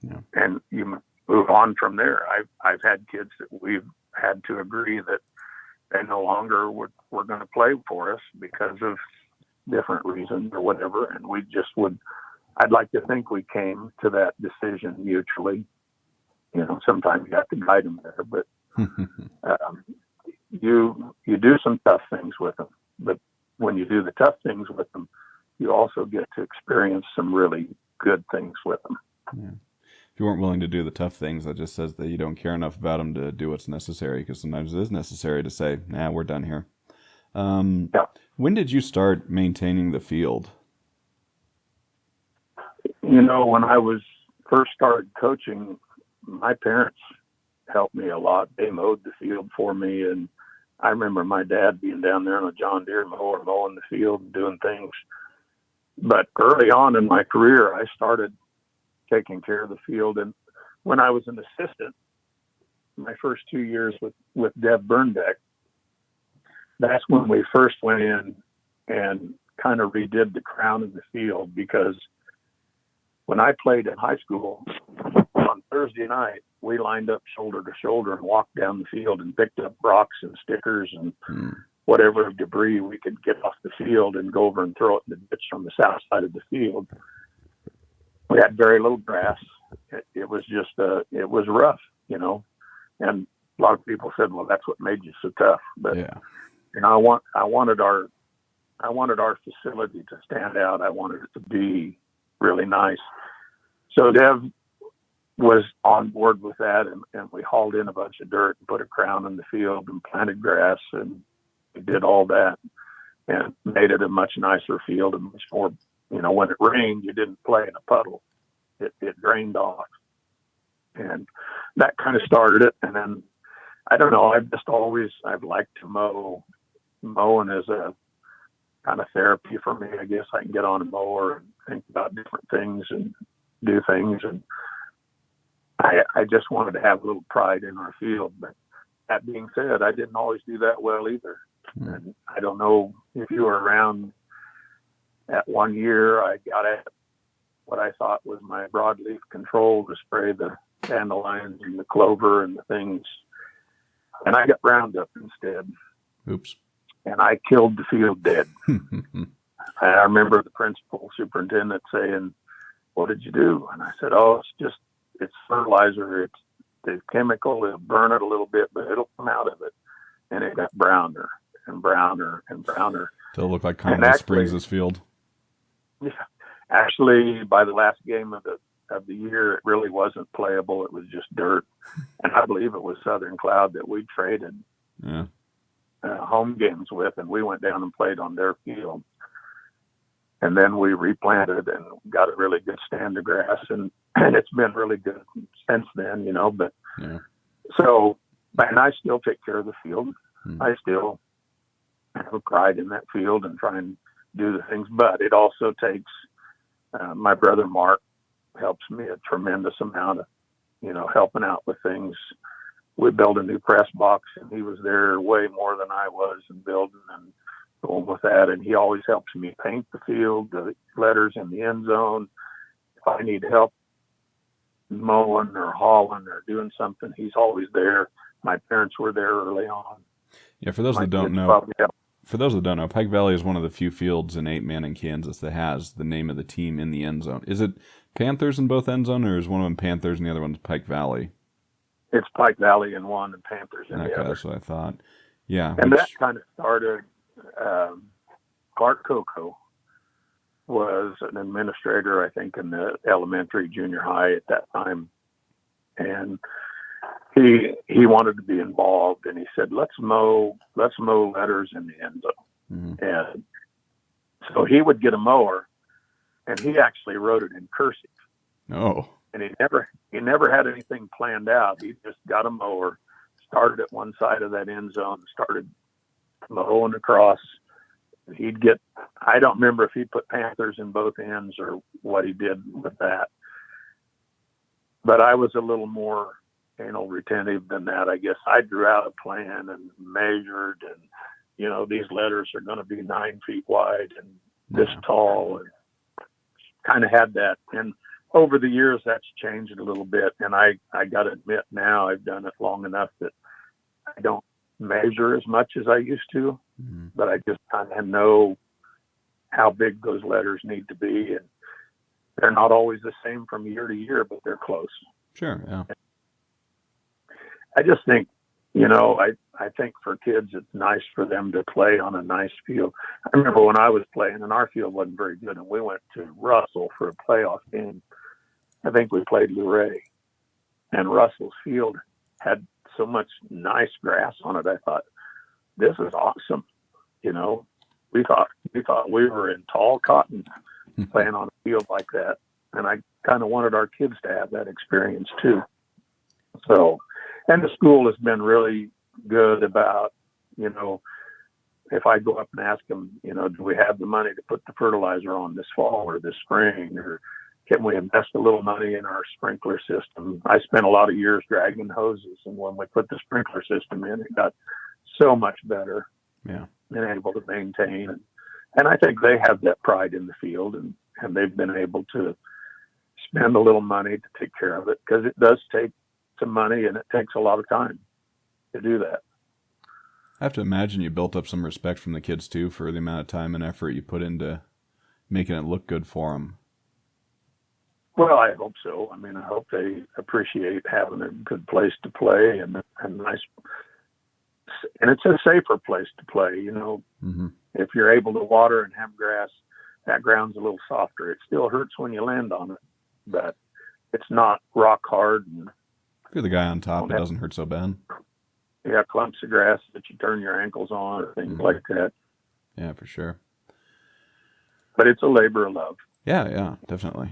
Yeah. And you move on from there. I've had kids that we've had to agree that they no longer were going to play for us because of different reasons or whatever. And we just I'd like to think we came to that decision mutually. You know, sometimes you have to guide them there, but you do some tough things with them. But when you do the tough things with them, you also get to experience some really good things with them.
Yeah. If you weren't willing to do the tough things, that just says that you don't care enough about them to do what's necessary, because sometimes it is necessary to say, "Nah, we're done here." Yeah. When did you start maintaining the field?
You know, when I first started coaching, my parents helped me a lot. They mowed the field for me, and I remember my dad being down there on a John Deere mower mowing the field and doing things. But early on in my career, I started taking care of the field. And when I was an assistant, my first 2 years with Deb Burnbeck, that's when we first went in and kind of redid the crown of the field, because when I played in high school, on Thursday night, we lined up shoulder to shoulder and walked down the field and picked up rocks and stickers and whatever debris we could get off the field and go over and throw it in the ditch on the south side of the field. We had very little grass. It was just, it was rough, you know, and a lot of people said, "Well, that's what made you so tough." But, yeah, you know, I wanted our facility to stand out. I wanted it to be really nice. So Dev was on board with that, and we hauled in a bunch of dirt and put a crown in the field and planted grass, and we did all that and made it a much nicer field and much more. You know, when it rained, you didn't play in a puddle. It drained off. And that kind of started it. And then, I don't know, I've liked to mow. Mowing is a kind of therapy for me. I guess I can get on a mower and think about different things and do things. And I just wanted to have a little pride in our field. But that being said, I didn't always do that well either. And I don't know if you were around. At 1 year, I got at what I thought was my broadleaf control to spray the dandelions and the clover and the things. And I got Roundup instead.
Oops.
And I killed the field dead. I remember the principal superintendent saying, "What did you do?" And I said, "Oh, it's fertilizer. It's the chemical. It'll burn it a little bit, but it'll come out of it." And it got browner and browner and browner.
Till it looked like Conway Springs' field.
Yeah, actually, by the last game of the year, it really wasn't playable. It was just dirt, and I believe it was Southern Cloud that we traded home games with, and we went down and played on their field. And then we replanted and got a really good stand of grass, and it's been really good since then, you know. But So, and I still take care of the field.
Hmm.
I still have a pride in that field and try and do the things, but it also takes, my brother Mark helps me a tremendous amount of, helping out with things. We built a new press box, and he was there way more than I was in building and going with that. And he always helps me paint the field, the letters in the end zone. If I need help mowing or hauling or doing something, he's always there. My parents were there early on.
Yeah, for those
My
that don't
kids
know,
probably help.
Pike Valley is one of the few fields in 8-man in Kansas that has the name of the team in the end zone. Is it Panthers in both end zone, or is one of them Panthers and the other one's Pike Valley?
It's Pike Valley in one and Panthers in the other.
That's what I thought. Yeah.
And that kind of started, Clark Coco was an administrator, I think, in the elementary, junior high at that time. And he wanted to be involved, and he said, let's mow letters in the end zone.
Mm-hmm.
And so he would get a mower, and he actually wrote it in cursive.
Oh.
And he never had anything planned out. He just got a mower, started at one side of that end zone, started mowing across. I don't remember if he put Panthers in both ends or what he did with that. But I was a little more anal retentive than that. I guess I drew out a plan and measured, and these letters are going to be 9 feet wide and this tall, and kind of had that. And over the years, that's changed a little bit. And I got to admit now I've done it long enough that I don't measure as much as I used to,
Mm-hmm.
but I just kind of know how big those letters need to be. And they're not always the same from year to year, but they're close.
Sure, yeah.
I just think, I think for kids, it's nice for them to play on a nice field. I remember when I was playing, and our field wasn't very good, and we went to Russell for a playoff game. I think we played Luray, and Russell's field had so much nice grass on it. I thought, this is awesome. We thought we were in tall cotton playing on a field like that. And I kind of wanted our kids to have that experience too. So, and the school has been really good about, if I go up and ask them, do we have the money to put the fertilizer on this fall or this spring, or can we invest a little money in our sprinkler system? I spent a lot of years dragging hoses, and when we put the sprinkler system in, it got so much better.
Yeah.
And able to maintain. And I think they have that pride in the field, and they've been able to spend a little money to take care of it, because it does take some money and it takes a lot of time to do that.
I have to imagine you built up some respect from the kids too for the amount of time and effort you put into making it look good for them.
Well, I hope so. I mean, I hope they appreciate having a good place to play and nice. And it's a safer place to play,
Mm-hmm.
If you're able to water and have grass, that ground's a little softer. It still hurts when you land on it, but it's not rock hard. And
If you're the guy on top, it doesn't hurt so bad.
Yeah, clumps of grass that you turn your ankles on or things like that.
Yeah, for sure.
But it's a labor of love.
Yeah, definitely.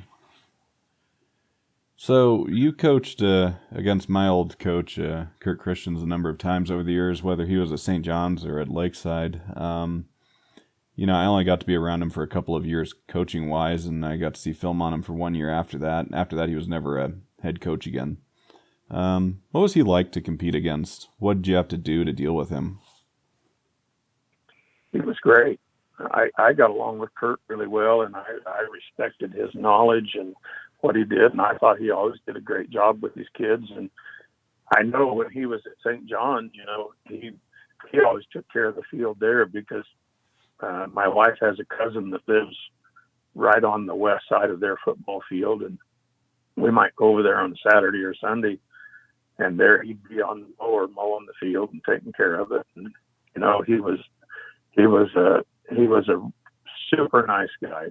So you coached against my old coach, Kurt Christians, a number of times over the years, whether he was at St. John's or at Lakeside. I only got to be around him for a couple of years coaching-wise, and I got to see film on him for 1 year after that. After that, he was never a head coach again. What was he like to compete against? What did you have to do to deal with him?
He was great. I got along with Kurt really well, and I respected his knowledge and what he did, and I thought he always did a great job with his kids. And I know when he was at St. John, he always took care of the field there, because my wife has a cousin that lives right on the west side of their football field, and we might go over there on Saturday or Sunday, and there he'd be on the mower mowing the field and taking care of it. And he was a super nice guy.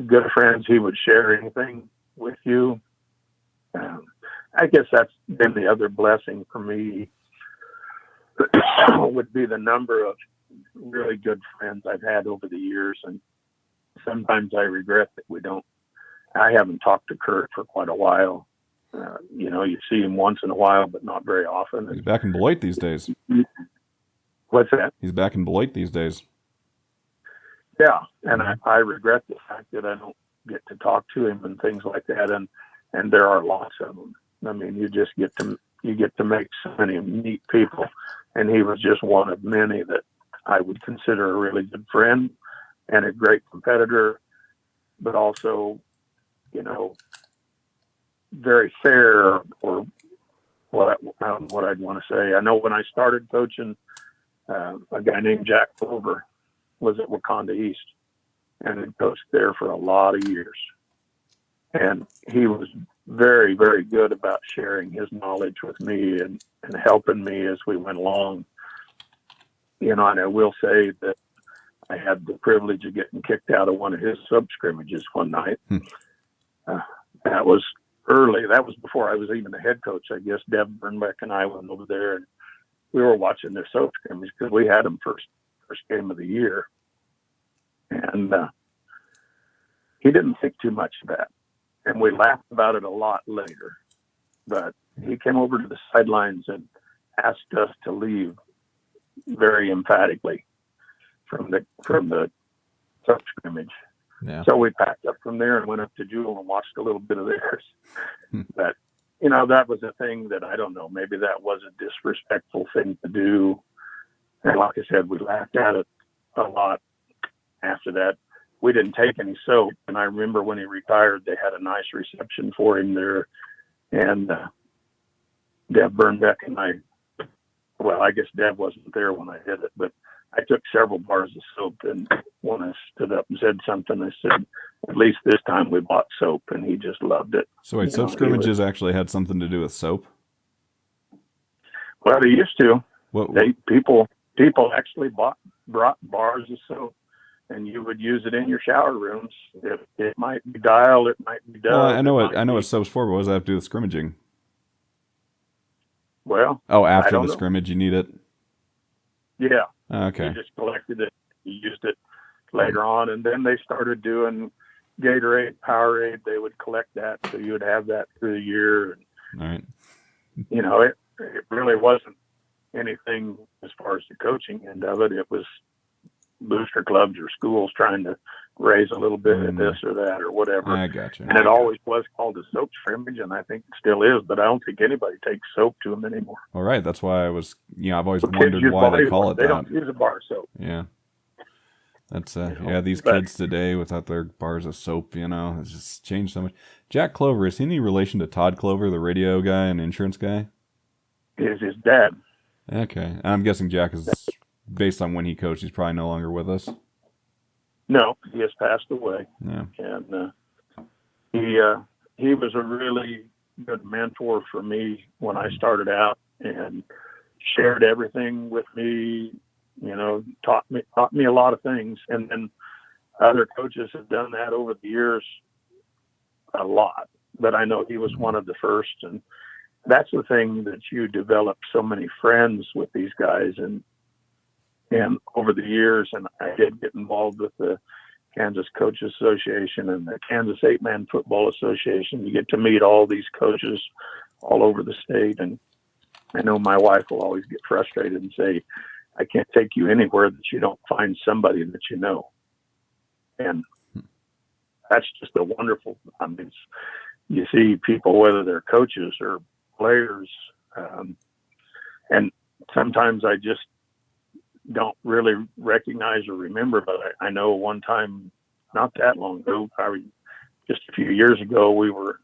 Good friends. He would share anything with you. I guess that's been the other blessing for me, would be the number of really good friends I've had over the years. And sometimes I regret that I haven't talked to Kurt for quite a while. You see him once in a while, but not very often.
He's back in Beloit these days.
What's that?
He's back in Beloit these days.
Yeah, and I regret the fact that I don't get to talk to him and things like that. And there are lots of them. I mean, you get to make so many neat people, and he was just one of many that I would consider a really good friend and a great competitor, but also, very fair, or what I'd want to say. I know when I started coaching, a guy named Jack Clover was at Wakanda East and had coached there for a lot of years. And he was very, very good about sharing his knowledge with me and helping me as we went along. And I will say that I had the privilege of getting kicked out of one of his sub scrimmages one night. That was early. That was before I was even a head coach. I guess Deb Burnbeck and I went over there, and we were watching their sub scrimmage because we had them first game of the year. And he didn't think too much of that. And we laughed about it a lot later. But he came over to the sidelines and asked us to leave very emphatically from the sub scrimmage.
Yeah.
So we packed up from there and went up to Jewel and watched a little bit of theirs. But, that was a thing that, I don't know, maybe that was a disrespectful thing to do. And like I said, we laughed at it a lot after that. We didn't take any soap. And I remember when he retired, they had a nice reception for him there. And Deb Burnbeck and I guess Deb wasn't there when I did it, but I took several bars of soap, and when I stood up and said something, I said, at least this time we bought soap, and he just loved it.
So wait, soap scrimmages actually had something to do with soap?
Well, they used to.
What?
People actually brought bars of soap, and you would use it in your shower rooms. It might be Dial, it might be Dove.
Well, I know what soap's for, but what does that have to do with scrimmaging?
Well,
after the scrimmage, you need it?
Yeah.
Okay.
You just collected it. You used it later on, and then they started doing Gatorade, Powerade. They would collect that, so you would have that through the year.
All right.
It really wasn't anything as far as the coaching end of it. It was booster clubs or schools trying to raise a little bit of this or that or whatever.
I gotcha.
And it always was called a soap scrimmage, and I think it still is, but I don't think anybody takes soap to them anymore.
All right. That's why I was, I've always wondered why they call it that.
They don't use a bar of soap.
Yeah. That's, these kids today without their bars of soap, it's just changed so much. Jack Clover, is he any relation to Todd Clover, the radio guy and insurance guy?
Is his dad.
Okay. And I'm guessing Jack is, based on when he coached, he's probably no longer with us.
No, he has passed away.
Yeah.
And he was a really good mentor for me when I started out, and shared everything with me, taught me a lot of things. And then other coaches have done that over the years a lot, but I know he was one of the first. And that's the thing, that you develop so many friends with these guys. And over the years, and I did get involved with the Kansas Coaches Association and the Kansas 8-Man Football Association. You get to meet all these coaches all over the state. And I know my wife will always get frustrated and say, I can't take you anywhere that you don't find somebody that you know. And that's just a wonderful, you see people, whether they're coaches or players, and sometimes I just don't really recognize or remember, but I know one time, not that long ago, probably just a few years ago, we were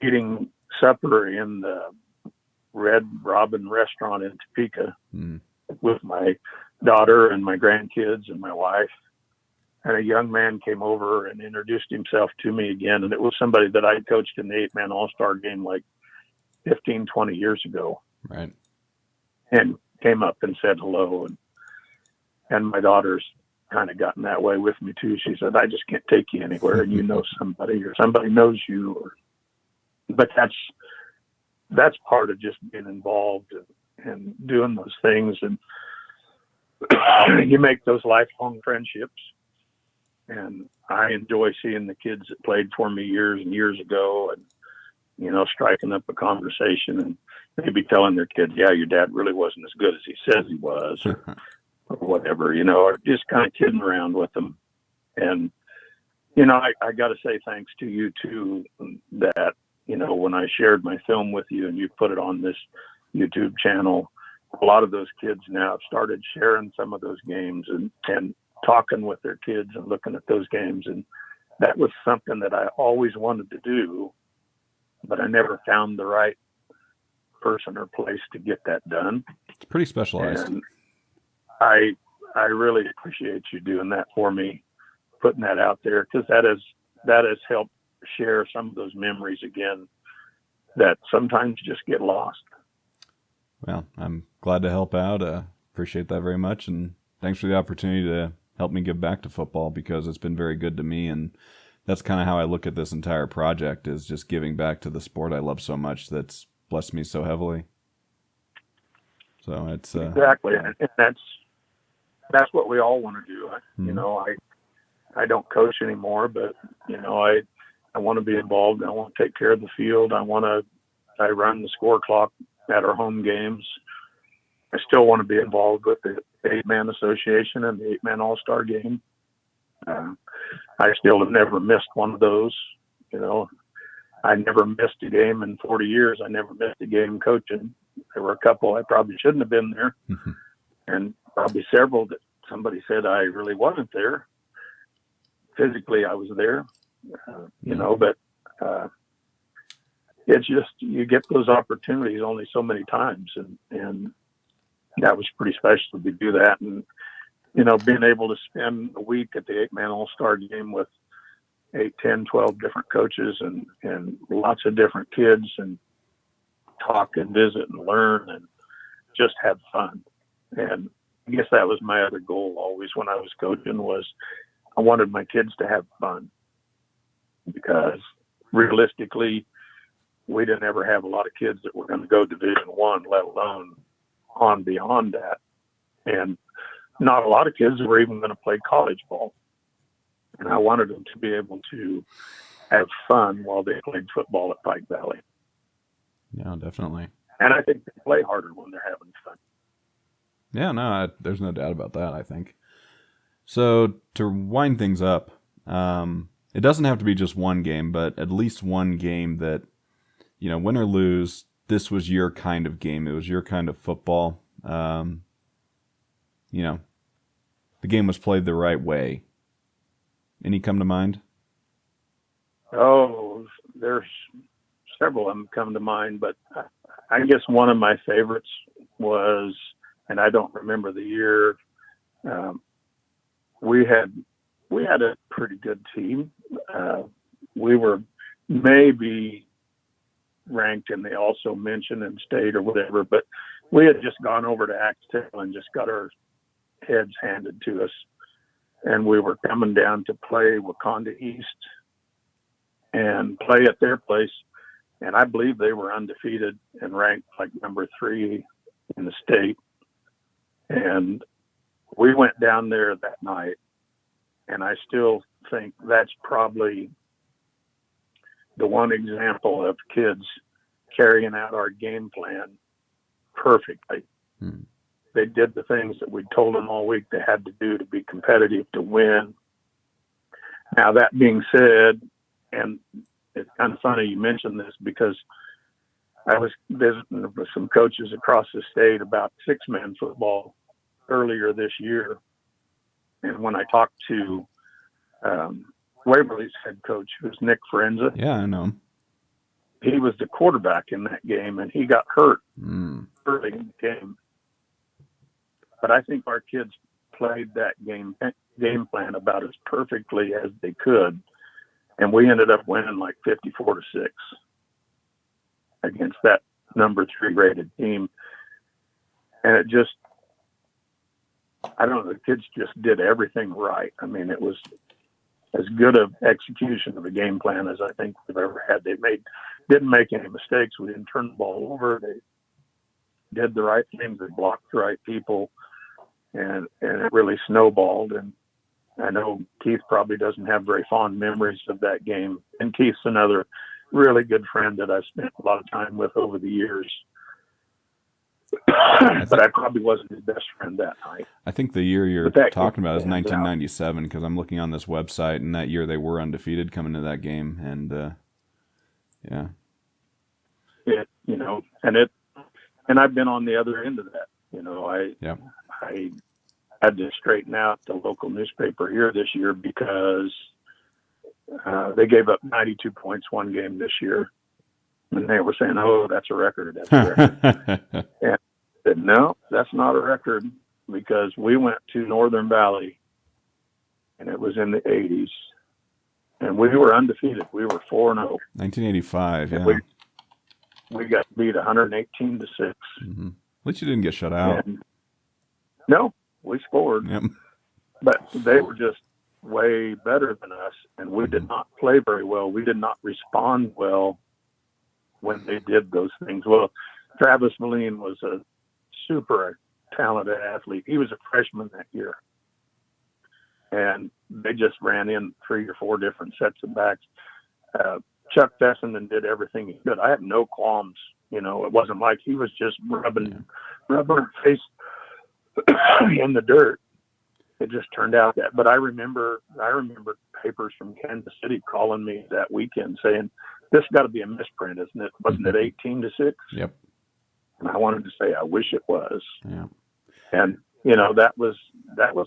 eating supper in the Red Robin restaurant in Topeka with my daughter and my grandkids and my wife. And a young man came over and introduced himself to me again. And it was somebody that I coached in the 8-Man All-Star game like 15, 20 years ago.
Right.
And came up and said hello. And my daughter's kind of gotten that way with me too. She said, I just can't take you anywhere, and you know somebody, or somebody knows you. But that's part of just being involved and doing those things. And you make those lifelong friendships. And I enjoy seeing the kids that played for me years and years ago, striking up a conversation and maybe telling their kids, yeah, your dad really wasn't as good as he says he was, or whatever, or just kind of kidding around with them. And, I got to say thanks to you too, that, when I shared my film with you and you put it on this YouTube channel, a lot of those kids now have started sharing some of those games and talking with their kids and looking at those games. And that was something that I always wanted to do, but I never found the right person or place to get that done.
It's pretty specialized.
And I really appreciate you doing that for me, putting that out there, because that has helped share some of those memories again that sometimes just get lost.
Well, I'm glad to help out. Appreciate that very much, and thanks for the opportunity to help me give back to football, because it's been very good to me, and that's kind of how I look at this entire project, is just giving back to the sport I love so much that's blessed me so heavily. So it's
exactly, and that's what we all want to do. I don't coach anymore, but I want to be involved. I want to take care of the field. I run the score clock at our home games. I still want to be involved with the 8-man association and the 8-man all-star game. I still have never missed one of those. I never missed a game in 40 years. I never missed a game coaching. There were a couple I probably shouldn't have been there, and probably several that somebody said I really wasn't there. Physically, I was there, but it's just, you get those opportunities only so many times, and that was pretty special to do that. And being able to spend a week at the 8-man all-star game with 8, 10, 12 different coaches and lots of different kids, and talk and visit and learn and just have fun. And I guess that was my other goal always when I was coaching, was I wanted my kids to have fun, because realistically, we didn't ever have a lot of kids that were going to go Division I, let alone on beyond that. And not a lot of kids were even going to play college ball. And I wanted them to be able to have fun while they played football at Pike Valley.
Yeah, definitely.
And I think they play harder when they're having fun.
Yeah, no, there's no doubt about that, I think. So to wind things up, it doesn't have to be just one game, but at least one game that, win or lose, this was your kind of game. It was your kind of football. The game was played the right way. Any come to mind?
Oh, there's several of them come to mind, but I guess one of my favorites was, and I don't remember the year, we had a pretty good team. We were maybe ranked in the also mentioned in state or whatever, but we had just gone over to Axtell and just got our heads handed to us. And we were coming down to play Wakanda East and play at their place. And I believe they were undefeated and ranked like number 3 in the state. And we went down there that night, and I still think that's probably the one example of kids carrying out our game plan perfectly. They did the things that we told them all week they had to do to be competitive, to win. Now, that being said, and it's kind of funny you mentioned this, because I was visiting with some coaches across the state about 6-man football earlier this year. And when I talked to Waverly's head coach, who's Nick Forenza.
Yeah, I know him.
He was the quarterback in that game, and he got hurt early in the game. But I think our kids played that game plan about as perfectly as they could, and we ended up winning like 54-6 against that number 3 rated team. And it just, I don't know, the kids just did everything right. I mean, it was as good of execution of a game plan as I think we've ever had. They didn't make any mistakes. We didn't turn the ball over. They did the right things. They blocked the right people, and it really snowballed. And I know Keith probably doesn't have very fond memories of that game. And Keith's another really good friend that I spent a lot of time with over the years. But I probably wasn't his best friend that night.
I think the year you're talking about is 1997 because I'm looking on this website, and that year they were undefeated coming into that game, and yeah.
And I've been on the other end of that. I had to straighten out the local newspaper here this year because they gave up 92 points one game this year. And they were saying, "Oh, that's a record. That's a record." And I said, "No, that's not a record because we went to Northern Valley and it was in the 80s and we were undefeated. We were 4-0.
1985, yeah.
We got beat 118-6.
Mm-hmm. At least you didn't get shut out.
And, no, we scored.
Yep.
But they were just way better than us, and we did not play very well. We did not respond well when they did those things. Well, Travis Moline was a super talented athlete. He was a freshman that year. And they just ran in 3 or 4 different sets of backs. Chuck Fessenden did everything he could. I had no qualms. It wasn't like he was just rubbing her face in the dirt. It just turned out that. But I remember papers from Kansas City calling me that weekend saying, "This got to be a misprint, isn't it? Wasn't it 18-6?"
Yep.
And I wanted to say, I wish it was.
Yeah.
And that was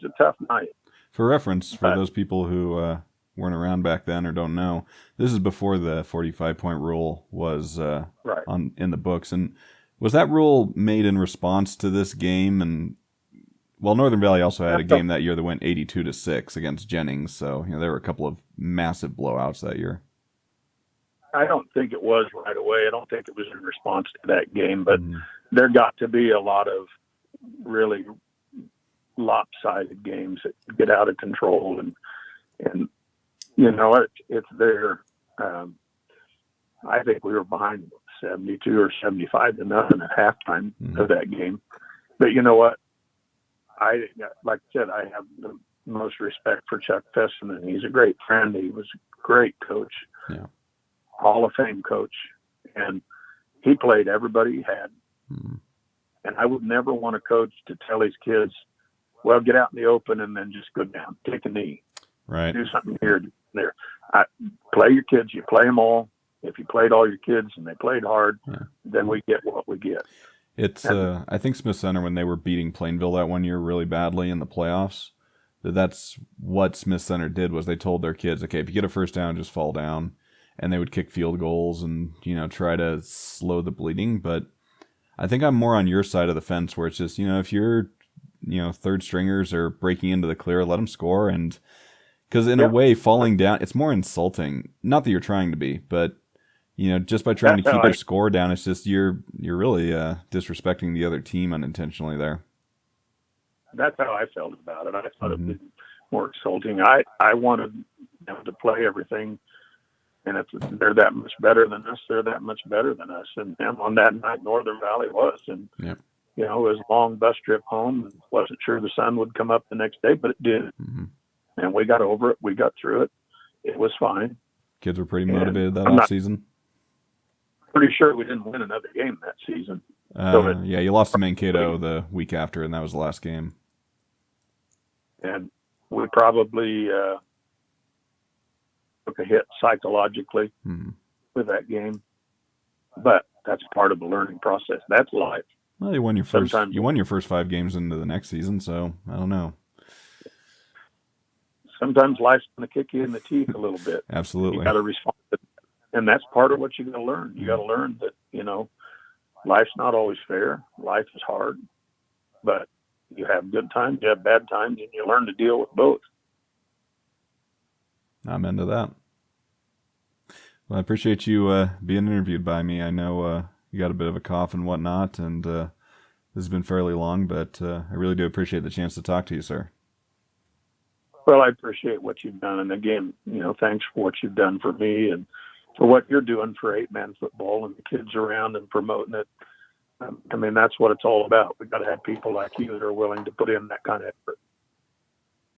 a tough night.
For reference, for those people who weren't around back then or don't know, this is before the 45-point rule was in the books. And was that rule made in response to this game? And Northern Valley also had a game that year that went 82-6 against Jennings. So there were a couple of massive blowouts that year.
I don't think it was right away. I don't think it was in response to that game, but there got to be a lot of really lopsided games that get out of control, and it's there. I think we were behind 72 or 75 to nothing at halftime of that game. But you know what? Like I said, I have the most respect for Chuck Fessenden. He's a great friend. He was a great coach, Hall of Fame coach, and he played everybody he had. And I would never want a coach to tell his kids, "Well, get out in the open and then just go down, take a knee,
right? Do
something here, there." Play your kids. You play them all. If you played all your kids and they played hard, then we get what we get.
It's I think Smith Center, when they were beating Plainville that one year really badly in the playoffs, that's what Smith Center did, was they told their kids, "Okay, if you get a first down, just fall down," and they would kick field goals and try to slow the bleeding. But I think I'm more on your side of the fence, where it's just if you're third stringers are breaking into the clear, let them score. And because in a way, falling down, it's more insulting. Not that you're trying to be, but just by trying to keep your score down, it's just you're really disrespecting the other team unintentionally there.
That's how I felt about it. I thought it was more insulting. I wanted them to play everything, and if they're that much better than us, they're that much better than us. And on that night, Northern Valley was, and it was a long bus trip home. And wasn't sure the sun would come up the next day, but it did. And we got over it. We got through it. It was fine.
Kids were pretty motivated that off season.
Pretty sure we didn't win another game that season.
You lost to Mankato the week after, and that was the last game.
And we probably took a hit psychologically with that game, but that's part of the learning process. That's life.
Well, you won your first 5 games into the next season, so I don't know.
Sometimes life's going to kick you in the teeth a little bit.
Absolutely.
You got to respond to it. And that's part of what you got to learn. You got to learn that, life's not always fair. Life is hard, but you have good times, you have bad times, and you learn to deal with both. I'm
into that. Well, I appreciate you being interviewed by me. I know you got a bit of a cough and whatnot, and this has been fairly long, but I really do appreciate the chance to talk to you, sir.
Well, I appreciate what you've done. And again, thanks for what you've done for me and for what you're doing for 8-man football and the kids around and promoting it. That's what it's all about. We've got to have people like you that are willing to put in that kind of effort.